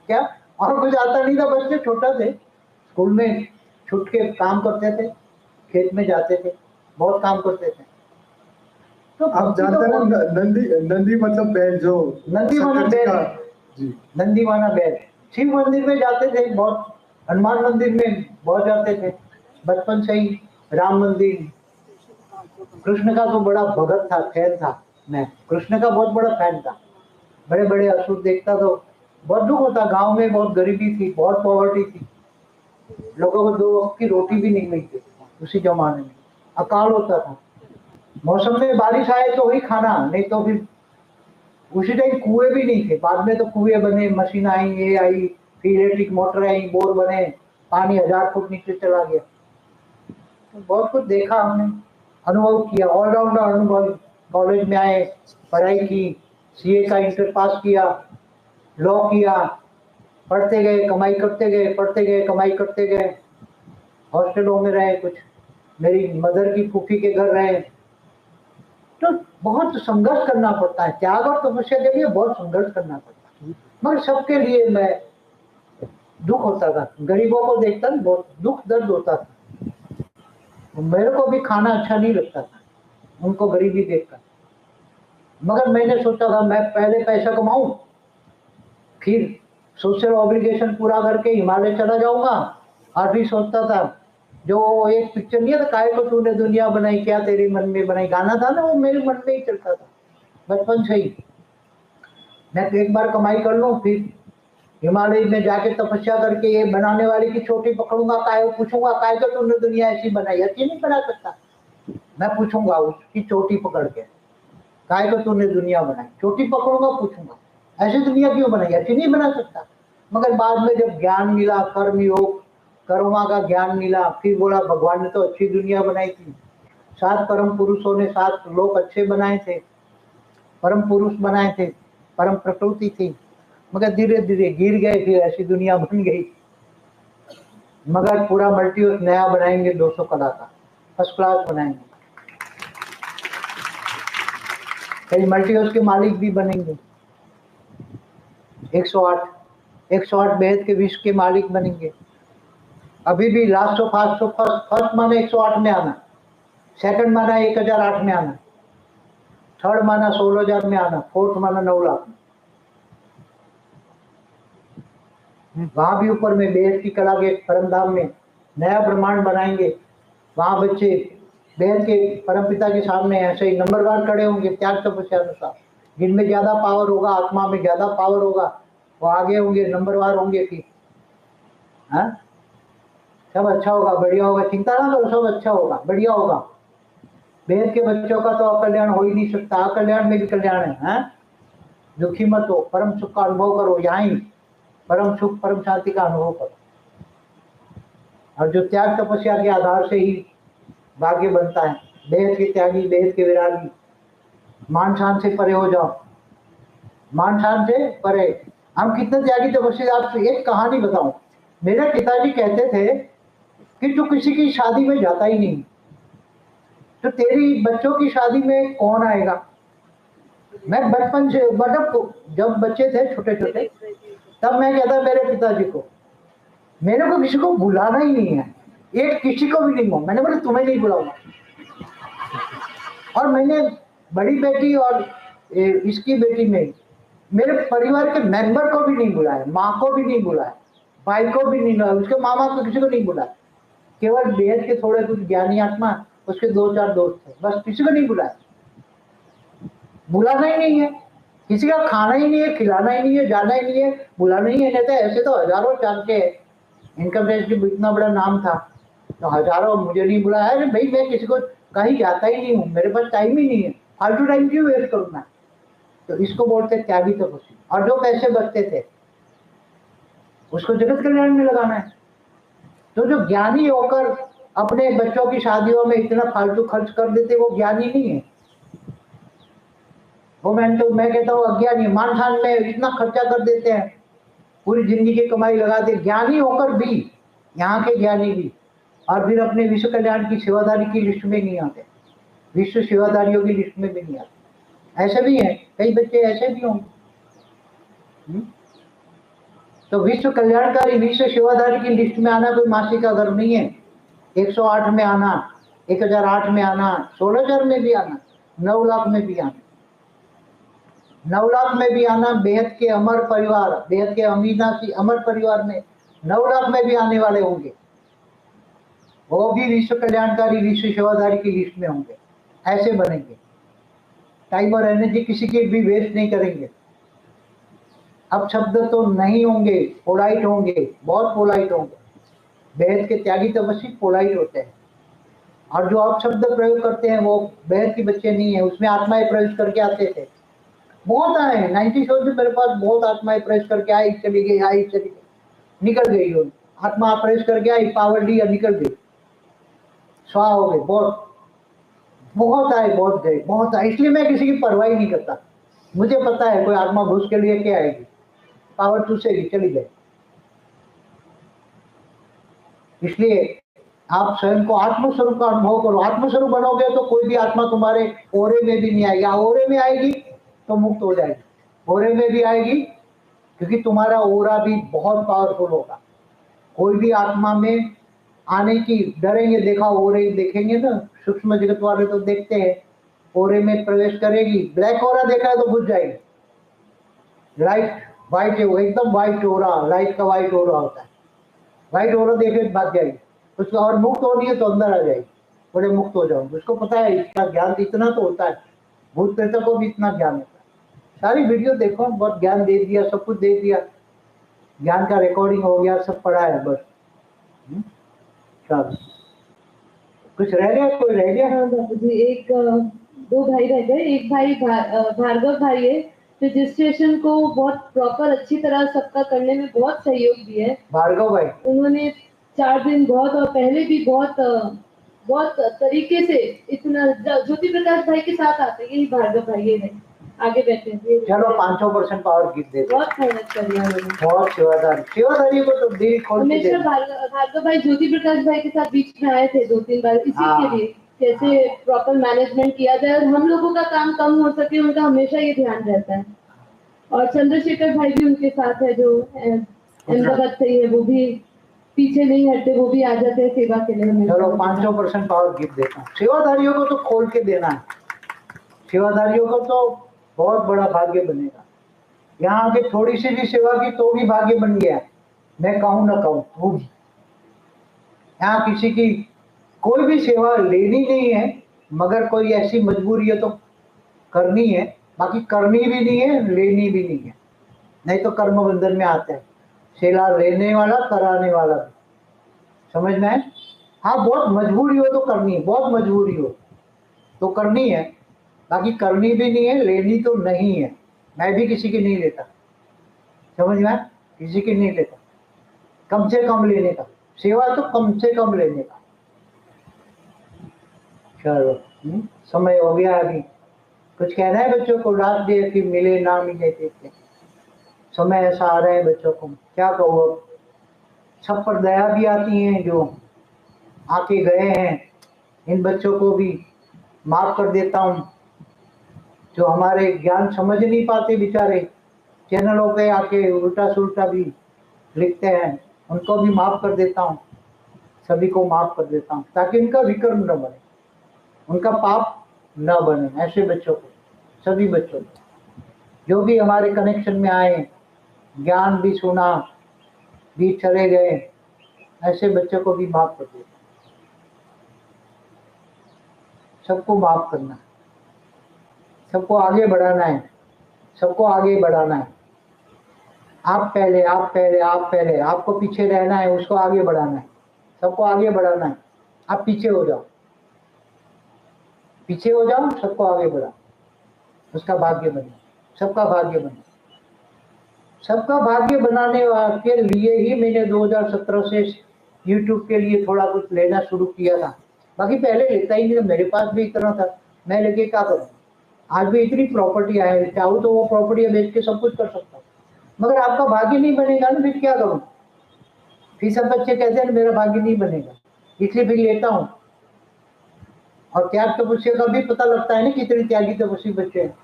क्या और कुछ आता नहीं था, बच्चे छोटा थे, स्कूल में छुट के काम करते थे, खेत में जाते थे, बहुत काम करते थे। तो आप जानते हैं ना, नंदी मतलब बैल, जो नंदी माना बैल, जी नंदी माना बैल। शिव मंदिर में जाते थे बहुत, हनुमान मंदिर में बहुत जाते थे बचपन से ही, राम मंदिर। कृष्ण का तो बड़ा भगत था, फैन था मैं, कृष्ण का बहुत बड़ा फैन था। बड़े बड़े असुर देखता तो बहुत दुख होता, गांव में बहुत गरीबी थी, बहुत पॉवर्टी थी, लोगों को 2 वक्त की रोटी भी नहीं मिलती उसी जमाने में, अकाल होता था, मौसम में बारिश आए तो वही खाना, नहीं तो फिर उसी टाइम कुएं भी नहीं थे, बाद में तो कुएं बने, मशीन आई, ये आई, फिर इलेक्ट्रिक मोटर आई, बोर बने, पानी 1000 फुट नीचे चला गया। तो बहुत कुछ देखा हमने, अनुभव किया, ऑलराउंडर अनुभव। कॉलेज में आए, पढ़ाई की, सीए का इंटर पास किया, लॉ किया, पढ़ते गए, कमाई करते गए, पढ़ते गए, कमाई करते गए, हॉस्टलों में रहे, कुछ मेरी मदर की फूफी के घर रहे। तो बहुत संघर्ष करना पड़ता है, त्याग और तपस्या के लिए बहुत संघर्ष करना पड़ता है, मगर सबके लिए मैं दुख होता था, गरीबों को देखता था बहुत दुख दर्द होता था, मेरे को भी खाना अच्छा नहीं लगता था उनको गरीबी देखकर। मगर मैंने सोचा था मैं पहले पैसा कमाऊं, फिर सोशल ऑब्लिगेशन पूरा करके हिमालय चला जाऊंगा। और भी सोचता था, जो एक पिक्चर नहीं है था, काहे को तूने दुनिया बनाई, क्या तेरे मन में बनाई, गाना था ना, वो मेरे मन में ही चलता था बचपन से ही। मैं एक बार कमाई कर लूं, फिर हिमालय में जाके तपस्या करके ये बनाने वाले की चोटी पकड़ूंगा, काहे पूछूंगा, काहे को तुमने दुनिया ऐसी बनाई, अच्छी नहीं बना सकता, मैं पूछूंगा उसकी चोटी पकड़ के, काहे को तूने दुनिया बनाई, चोटी पकड़ूंगा, पूछूंगा ऐसी दुनिया क्यों बनाई, अच्छी नहीं बना सकता। मगर बाद में जब ज्ञान मिला, कर्म योग, कर्मा का ज्ञान मिला, फिर बोला भगवान ने तो अच्छी दुनिया बनाई थी, 7 परम पुरुषों ने 7 लोग अच्छे बनाए थे, परम पुरुष बनाए थे, परम प्रकृति थी, मगर धीरे धीरे गिर गए, फिर ऐसी दुनिया बन गई। मगर पूरा मल्टीवर्स नया बनाएंगे, 200 कला का फर्स्ट क्लास बनाएंगे। कई मल्टीवर्स के मालिक भी बनेंगे, 108 बेहद के विश्व के मालिक बनेंगे। अभी भी लास्ट ऑफ फर्स्ट माना 108 में आना, सेकंड माना 1008 में आना, थर्ड माना 16,000 में आना, फोर्थ माना 9 लाख में। वहां भी ऊपर में बेहद की कला के परमधाम में नया ब्रह्मांड बनाएंगे। वहां बच्चे बेहद के परमपिता के सामने ऐसे ही नंबरवार खड़े होंगे त्याग तपस्या अनुसार। जिनमें ज्यादा पावर होगा, आत्मा में ज्यादा पावर होगा, वो आगे होंगे, नंबरवार होंगे कि हाँ सब अच्छा होगा, बढ़िया होगा, चिंता ना करो, सब अच्छा होगा, बढ़िया होगा। बेहद के बच्चों का तो अकल्याण हो ही नहीं सकता, अकल्याण में भी कल्याण है। हाँ? दुखी मत हो, परम सुख का अनुभव करो, यहाँ ही परम सुख परम शांति का अनुभव करो। और जो त्याग तपस्या के आधार से ही भाग्य बनता है, बेहद के त्यागी, बेहद के विरागी, मान शान से परे हो जाओ, मान शान से परे। हम कितने त्यागी तपस्या, आपको एक कहानी बताऊं। मेरे पिताजी कहते थे कि तू किसी की शादी में जाता ही नहीं, तो तेरी बच्चों की शादी में कौन आएगा। मैं बचपन से मतलब जब बच्चे थे छोटे छोटे, तब मैं कहता मेरे पिताजी को, मेरे को किसी को बुलाना ही नहीं है, एक किसी को भी नहीं हो। मैंने बोला तुम्हें नहीं बुलाऊंगा। और मैंने बड़ी बेटी और इसकी बेटी में मेरे परिवार के मेंबर को भी नहीं बुलाया, माँ को भी नहीं बुलाया, भाई को भी नहीं बुलाया, उसके मामा को किसी को नहीं बुलाया। केवल बेहद के थोड़े कुछ ज्ञानी आत्मा, उसके 2-4 दोस्त थे, बस किसी को नहीं बुलाया। बुलाना ही नहीं है, किसी का खाना ही नहीं है, खिलाना ही नहीं है, जाना ही नहीं है, बुलाना ही है। नहीं तो ऐसे तो हजारों चाल के इनकम टैक्स की इतना बड़ा नाम था, तो हजारों मुझे नहीं बुलाया। अरे भाई मैं किसी को कहीं जाता ही नहीं हूँ, मेरे पास टाइम ही नहीं है, फालतू टाइम क्यों वेस्ट करूँ मैं। तो इसको बोलते त्यागी तपस्वी। और जो पैसे बचते थे उसको जगत कल्याण में लगाना है। तो जो ज्ञानी होकर अपने बच्चों की शादियों में इतना फालतू खर्च कर देते, वो ज्ञानी नहीं है, वो मैं कहता हूँ अज्ञानी। मान ठान में इतना खर्चा कर देते हैं, पूरी जिंदगी की कमाई लगा दे, ज्ञानी होकर भी, यहाँ के ज्ञानी भी, और फिर अपने विश्व कल्याण की सेवादारी की लिस्ट में नहीं आते, विश्व सेवादारियों की लिस्ट में भी नहीं आते। ऐसे भी हैं, कई बच्चे ऐसे भी होंगे। तो विश्व कल्याणकारी, विश्व सेवादारी की लिस्ट में आना कोई मासी का घर नहीं है। 108 में आना, 1008 में आना, 16,000 में भी आना, 9 लाख में भी आना, 9 लाख में भी आना। बेहद के अमर परिवार, बेहद के अमीनासी अमर परिवार में 9 लाख में भी आने वाले होंगे, वो भी विश्व कल्याणकारी, विश्व सेवादारी की लिस्ट में होंगे। ऐसे बनेंगे, टाइम और एनर्जी किसी की भी वेस्ट नहीं करेंगे। अब शब्द तो नहीं होंगे, पोलाइट होंगे, बहुत पोलाइट होंगे। बेहद के त्यागी तपस्वी पोलाइट होते हैं, और जो अब शब्द प्रयोग करते हैं वो बेहद के बच्चे नहीं है। उसमें आत्माएं प्रवेश करके आते थे, बहुत आए, 90 शो से मेरे पास बहुत आत्माएं प्रवेश करके आई, चली गई, आई चली गई, निकल गई। वो आत्मा प्रवेश करके आई, पावर ली और निकल गई, स्वाहा हो गए। बहुत आए, बहुत गए, बहुत आए। इसलिए मैं किसी की परवाही नहीं करता, मुझे पता है कोई आत्मा घुस के लिए क्या आएगी, पावर चूसेगी, चली गई। इसलिए आप स्वयं को आत्मस्वरूप का अनुभव करो। आत्मस्वरूप बनोगे तो कोई भी आत्मा तुम्हारे ओरे में भी नहीं आएगी। ओरे में आएगी तो मुक्त हो जाएगी, ओरे में भी आएगी, क्योंकि तुम्हारा ओरा भी बहुत पावरफुल होगा। कोई भी आत्मा में आने की डरेंगे, देखा ओरे देखेंगे ना, सूक्ष्म जगत वाले तो देखते हैं, ओरे में प्रवेश करेगी, ब्लैक ओरा देखा है तो बुझ जाएगी, लाइट व्हाइट है, वो एकदम व्हाइट ओरा, लाइट का व्हाइट ओरा होता है, व्हाइट ओरा देखे भाग जाएगी उसको। और मुक्त होनी है तो अंदर आ जाएगी, बोले मुक्त हो जाओ। उसको पता है इसका ज्ञान इतना तो होता है, भूत प्रेतों को भी इतना ज्ञान होता है। सारी वीडियो देखो, बहुत ज्ञान दे दिया, सब कुछ दे दिया, ज्ञान का रिकॉर्डिंग हो गया, सब पढ़ा है बस। चलो कुछ रह गया, कोई रह गया? हाँ बाबूजी, एक 2 भाई रह गए। एक भाई भार्गव भाई है, रजिस्ट्रेशन को बहुत प्रॉपर अच्छी तरह सबका करने में बहुत सहयोग दिया है। भार्गव भाई, उन्होंने 4 दिन बहुत, और पहले भी बहुत तरीके से इतना ज्योति प्रकाश भाई के साथ आते, यही भार्गव भाई ये नहीं आगे बैठे हैं, ये चलो 500% पावर गिफ्ट दे दो। बहुत मेहनत करी है उन्होंने, बहुत सेवादारी को तो दिल खोल के हमेशा दे। भार्गव भाई ज्योति प्रकाश भाई के साथ बीच में आए थे 2-3 बार इसी हाँ। के लिए कैसे प्रॉपर मैनेजमेंट किया जाए और हम लोगों का काम कम हो सके, उनका हमेशा ये ध्यान रहता है। और चंद्रशेखर भाई भी उनके साथ है जो अहमदाबाद से ही है, वो भी पीछे नहीं हटते, वो भी आ जाते हैं सेवा के लिए हमेशा। चलो 500% पावर गिफ्ट देता हूँ। सेवादारियों को तो खोल के देना है, सेवादारियों को तो बहुत बड़ा भाग्य बनेगा। यहाँ आके थोड़ी सी भी सेवा की तो भी भाग्य बन गया, मैं कहूँ ना कहूँ वो भी। यहाँ किसी की कोई भी सेवा लेनी नहीं है, मगर कोई ऐसी मजबूरी है तो करनी है, बाकी करनी भी नहीं है, लेनी भी नहीं है, नहीं तो कर्म बंधन में आता है। सेवा लेने वाला कराने वाला भी, समझ में है। हाँ बहुत मजबूरी हो तो करनी है, बहुत मजबूरी हो तो करनी है, बाकी करनी भी नहीं है, लेनी तो नहीं है। मैं भी किसी की नहीं लेता, समझ में, किसी की नहीं लेता, कम से कम लेने का। सेवा तो कम से कम लेने का। चलो समय हो गया, अभी कुछ कहना है बच्चों को? लास्ट डे कि मिले ना मिले देखते, समय ऐसा आ रहा है बच्चों को, क्या कहो। अब सब पर दया भी आती है, जो आके गए हैं इन बच्चों को भी माफ कर देता हूँ। जो हमारे ज्ञान समझ नहीं पाते बेचारे, चैनलों पे आके उल्टा सुल्टा भी लिखते हैं, उनको भी माफ कर देता हूँ, सभी को माफ कर देता हूँ, ताकि इनका विक्रम न बने, उनका पाप न बने। ऐसे बच्चों को, सभी बच्चों को, जो भी हमारे कनेक्शन में आए, ज्ञान भी सुना भी चले गए, ऐसे बच्चों को भी माफ कर देता हूँ। सबको माफ करना है, सबको आगे बढ़ाना है, सबको आगे बढ़ाना है। आप पहले, आप पहले, आप पहले, आपको पीछे रहना है, उसको आगे बढ़ाना है, सबको आगे बढ़ाना है। आप पीछे हो जाओ, पीछे हो जाओ, सबको आगे बढ़ाओ, उसका भाग्य बने, सबका भाग्य बने। सबका भाग्य बनाने के लिए ही मैंने 2017 से YouTube के लिए थोड़ा कुछ लेना शुरू किया था, बाकी पहले लेता ही नहीं था। मेरे पास भी इतना था, मैं लेके क्या करूँ। आज भी इतनी प्रॉपर्टी है, चाहूँ तो वो प्रॉपर्टी बेच के सब कुछ कर सकता हूँ, मगर आपका भाग्य नहीं बनेगा ना, फिर क्या करूँ। फिर सब बच्चे कहते हैं मेरा भाग्य नहीं बनेगा, इसलिए फिर लेता हूँ। और त्याग तपस्या का भी पता लगता है ना, कितने त्यागी तपस्वी बच्चे हैं,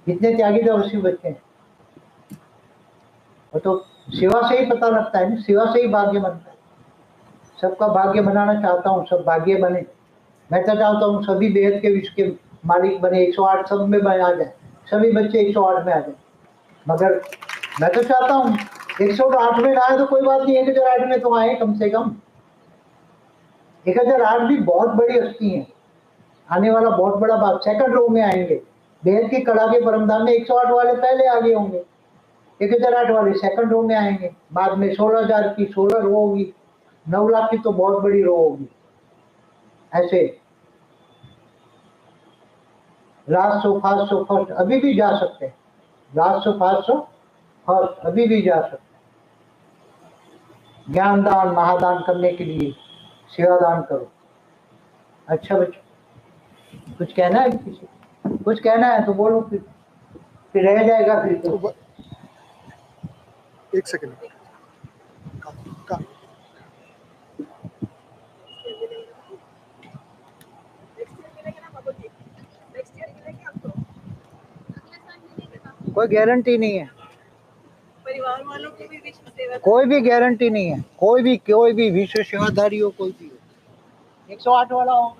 कितने त्यागी तपस्वी बच्चे हैं। वो तो सेवा से ही पता लगता है ना, सेवा से ही भाग्य बनता है। सबका भाग्य बनाना चाहता हूँ, सब भाग्य बने। मैं तो चाहता हूँ सभी बेहद के विश्व के मालिक बने, 108 सब में आ जाए, सभी बच्चे 108 में आ जाए। मगर मैं तो चाहता हूँ 108 में ना आए तो कोई बात नहीं, 1008 में तो आए कम से कम। 1008 भी बहुत बड़ी हस्ती है, आने वाला बहुत बड़ा बात, सेकंड रो में आएंगे। बेहद की कड़ा के परमधाम में 108 वाले पहले आगे होंगे, 1008 वाले सेकंड रो में आएंगे। बाद में 16,000 की 16 रो होगी, 9 लाख की तो बहुत बड़ी रो होगी। ऐसे last so fast so first अभी भी जा सकते हैं, last so fast so first अभी भी जा सकते हैं। ज्ञान दान महादान करने के लिए सेवा दान करो। अच्छा बच्चों, कुछ कहना है? किसी कुछ कहना है तो बोलो, फिर रह जाएगा फिर तो। एक सेकंड कोई गारंटी नहीं है, परिवार वालों को भी विश्व सेवा, कोई भी गारंटी नहीं है। कोई भी विश्व सेवाधारी हो, कोई भी हो, 108 वाला हो,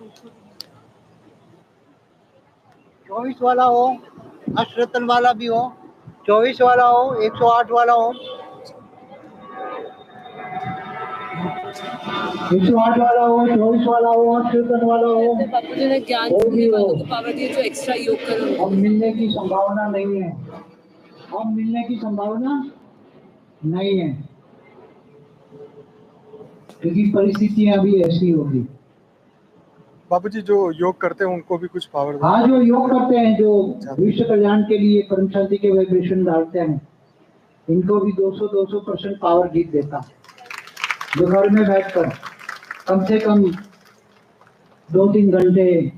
24 वाला हो, अष्टरत्न वाला भी हो, 24 वाला हो, 108 वाला हो, 108 वाला हो, 24 वाला हो, अष्टरत्न वाला हो, बापू जी ने ज्ञान कोई भी हो। वालों को पावर दी जो एक्स्ट्रा योग करो। अब मिलने की संभावना नहीं है, अब मिलने की संभावना नहीं है, क्योंकि परिस्थितियां अभी ऐसी होगी। बाबूजी जो योग करते हैं उनको भी कुछ पावर दो। हाँ, जो योग करते हैं, जो विश्व कल्याण के लिए परम शांति के वाइब्रेशन डालते हैं, इनको भी 200% पावर जीत देता है। जो घर में बैठकर कम से कम 2-3 घंटे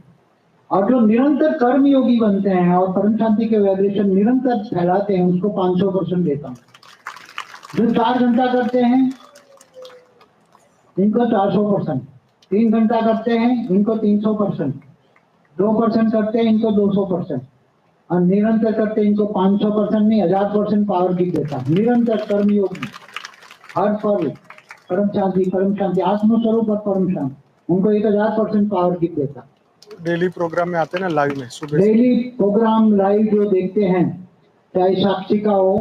और जो निरंतर कर्म योगी बनते हैं और परम शांति के वाइब्रेशन निरंतर फैलाते हैं उसको 500% देता हूँ। जो 4 घंटा करते हैं इनको 400%, 3 घंटा करते हैं इनको 300%, 2% करते हैं इनको 200% और निरंतर करते हैं इनको 500% नहीं 1000% पावर गिफ्ट देता हूँ। निरंतर कर्म योगी हर पल परम शांति आत्मस्वरूप और परम शांति उनको 1000% पावर गिफ्ट देता। डेली प्रोग्राम में आते हैं ना लाइव में सुबह डेली प्रोग्राम लाइव जो देखते हैं चाहे साक्षी का हो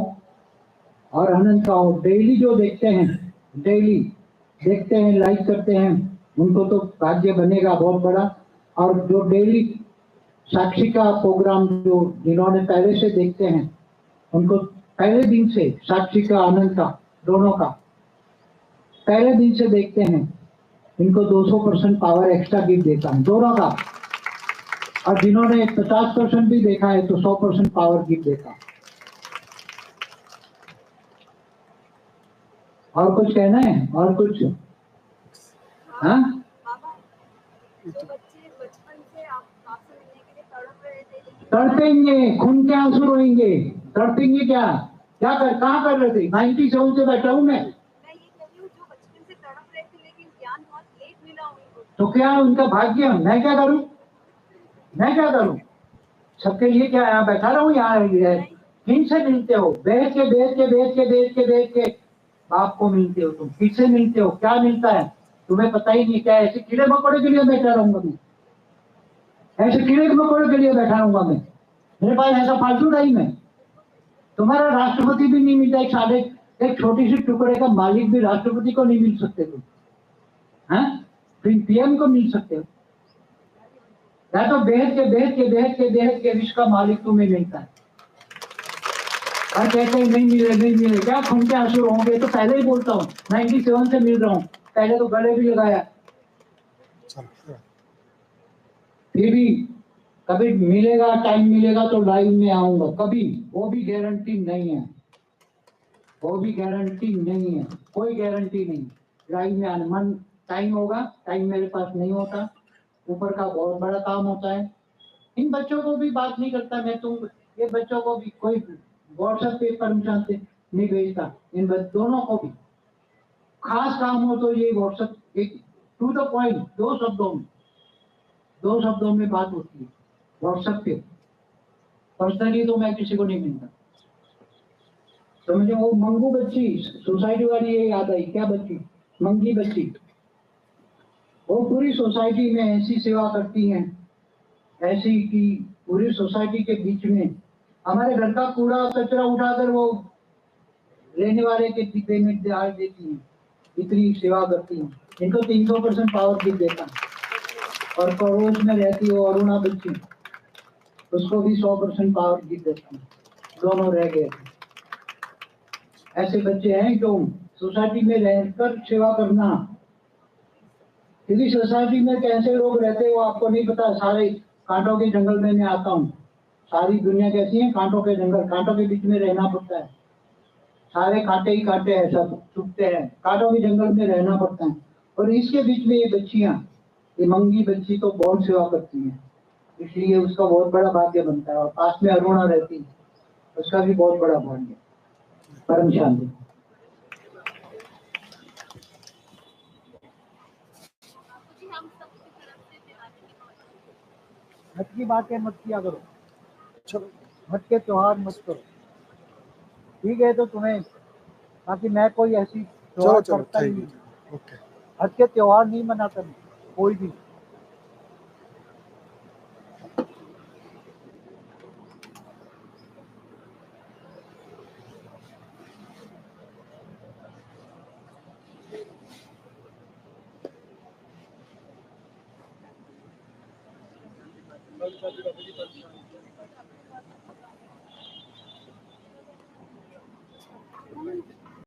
और अनंत का हो, डेली जो देखते हैं डेली देखते हैं लाइक करते हैं उनको तो भाग्य बनेगा बहुत बड़ा। और जो डेली साक्षी का प्रोग्राम जो जिन्होंने पहले से देखते हैं उनको पहले दिन से साक्षी का अनंत का दोनों का पहले दिन से देखते हैं इनको 200% पावर एक्स्ट्रा गिफ्ट देता हूँ दोनों का। और जिन्होंने 50% भी देखा है तो 100% पावर गिफ्ट देता हूँ। और कुछ कहना है और कुछ? हाँ तड़पेंगे, खून के आंसू रोएंगे, तड़पेंगे क्या क्या कहाँ कर रहे थे? 97 से बैठा हूँ मैं। तो क्या उनका भाग्य, मैं क्या करूं? मैं क्या करूं? सबके लिए क्या यहाँ बैठा रहूं? यहाँ किनसे मिलते हो? बेच के बाप को मिलते हो तुम। किससे मिलते हो? क्या मिलता है तुम्हें पता ही नहीं। क्या ऐसे कीड़े मकोड़े के लिए बैठा रहूंगा मैं? ऐसे कीड़े मकोड़े के लिए बैठा रहूंगा मैं? मेरे पास ऐसा फालतू टाइम है? तुम्हारा राष्ट्रपति भी नहीं मिलता, एक छोटी सी टुकड़े का मालिक भी राष्ट्रपति को नहीं मिल सकते तुम, हाँ? पीएम को मिल सकते हो? या तो बेहद के विश्व का मालिक तुम्हें मिलता है और कहते हैं नहीं मिले। क्या खून के आंसू होंगे? तो पहले ही बोलता हूँ 97 से मिल रहा हूँ, पहले तो गले भी लगाया, फिर भी कभी मिलेगा टाइम मिलेगा तो लाइव में आऊंगा कभी, वो भी गारंटी नहीं है, वो भी गारंटी नहीं है, कोई गारंटी नहीं लाइव में आने। मन टाइम होगा, टाइम मेरे पास नहीं होता, ऊपर का बहुत बड़ा काम होता है। इन बच्चों को भी बात नहीं करता मैं, तुम ये बच्चों को भी कोई व्हाट्सएप पे परमिशन से नहीं भेजता, इन दोनों को भी खास काम हो तो ये व्हाट्सएप एक टू द पॉइंट दो शब्दों में बात होती है व्हाट्सएप पे। पर्सनली तो मैं किसी को नहीं मिलता। तो मुझे वो मंगू बच्ची सोसाइटी वाली ये याद आई, क्या बच्ची? मंगी बच्ची, वो पूरी सोसाइटी में ऐसी सेवा करती हैं, ऐसी कि पूरी सोसाइटी के बीच में हमारे घर का कूड़ा कचरा उठाकर वो लेने वाले के डिब्बे में डाल देती हैं, इतनी सेवा करती हैं। इनको 300% पावर गिफ्ट देता है। और पड़ोस में रहती हो अरुणा बच्ची, उसको भी 100% पावर गिफ्ट देता हूँ, दोनों रह गए। ऐसे बच्चे हैं जो सोसाइटी में रहकर सेवा करना, क्योंकि सोसाइटी में कैसे लोग रहते हो आपको नहीं पता। सारे कांटों के जंगल में मैं आता हूँ, सारी दुनिया कैसी है, कांटों के जंगल, कांटों के बीच में रहना पड़ता है। सारे कांटे ही कांटे हैं, सब चुभते हैं, कांटों के जंगल में रहना पड़ता है। और इसके बीच में ये बच्चियां, ये मंगी बच्ची तो बहुत सेवा करती है, इसलिए उसका बहुत बड़ा भाग्य बनता है। और पास में अरुणा रहती है, उसका भी बहुत बड़ा भाग्य। परम शांति। मत की बातें मत किया करो, चलो मत के त्योहार मत करो, ठीक है? तो तुम्हें बाकी मैं कोई ऐसी त्योहार करता ही नहीं, ओके। हट के त्योहार नहीं मनाता मैं कोई भी।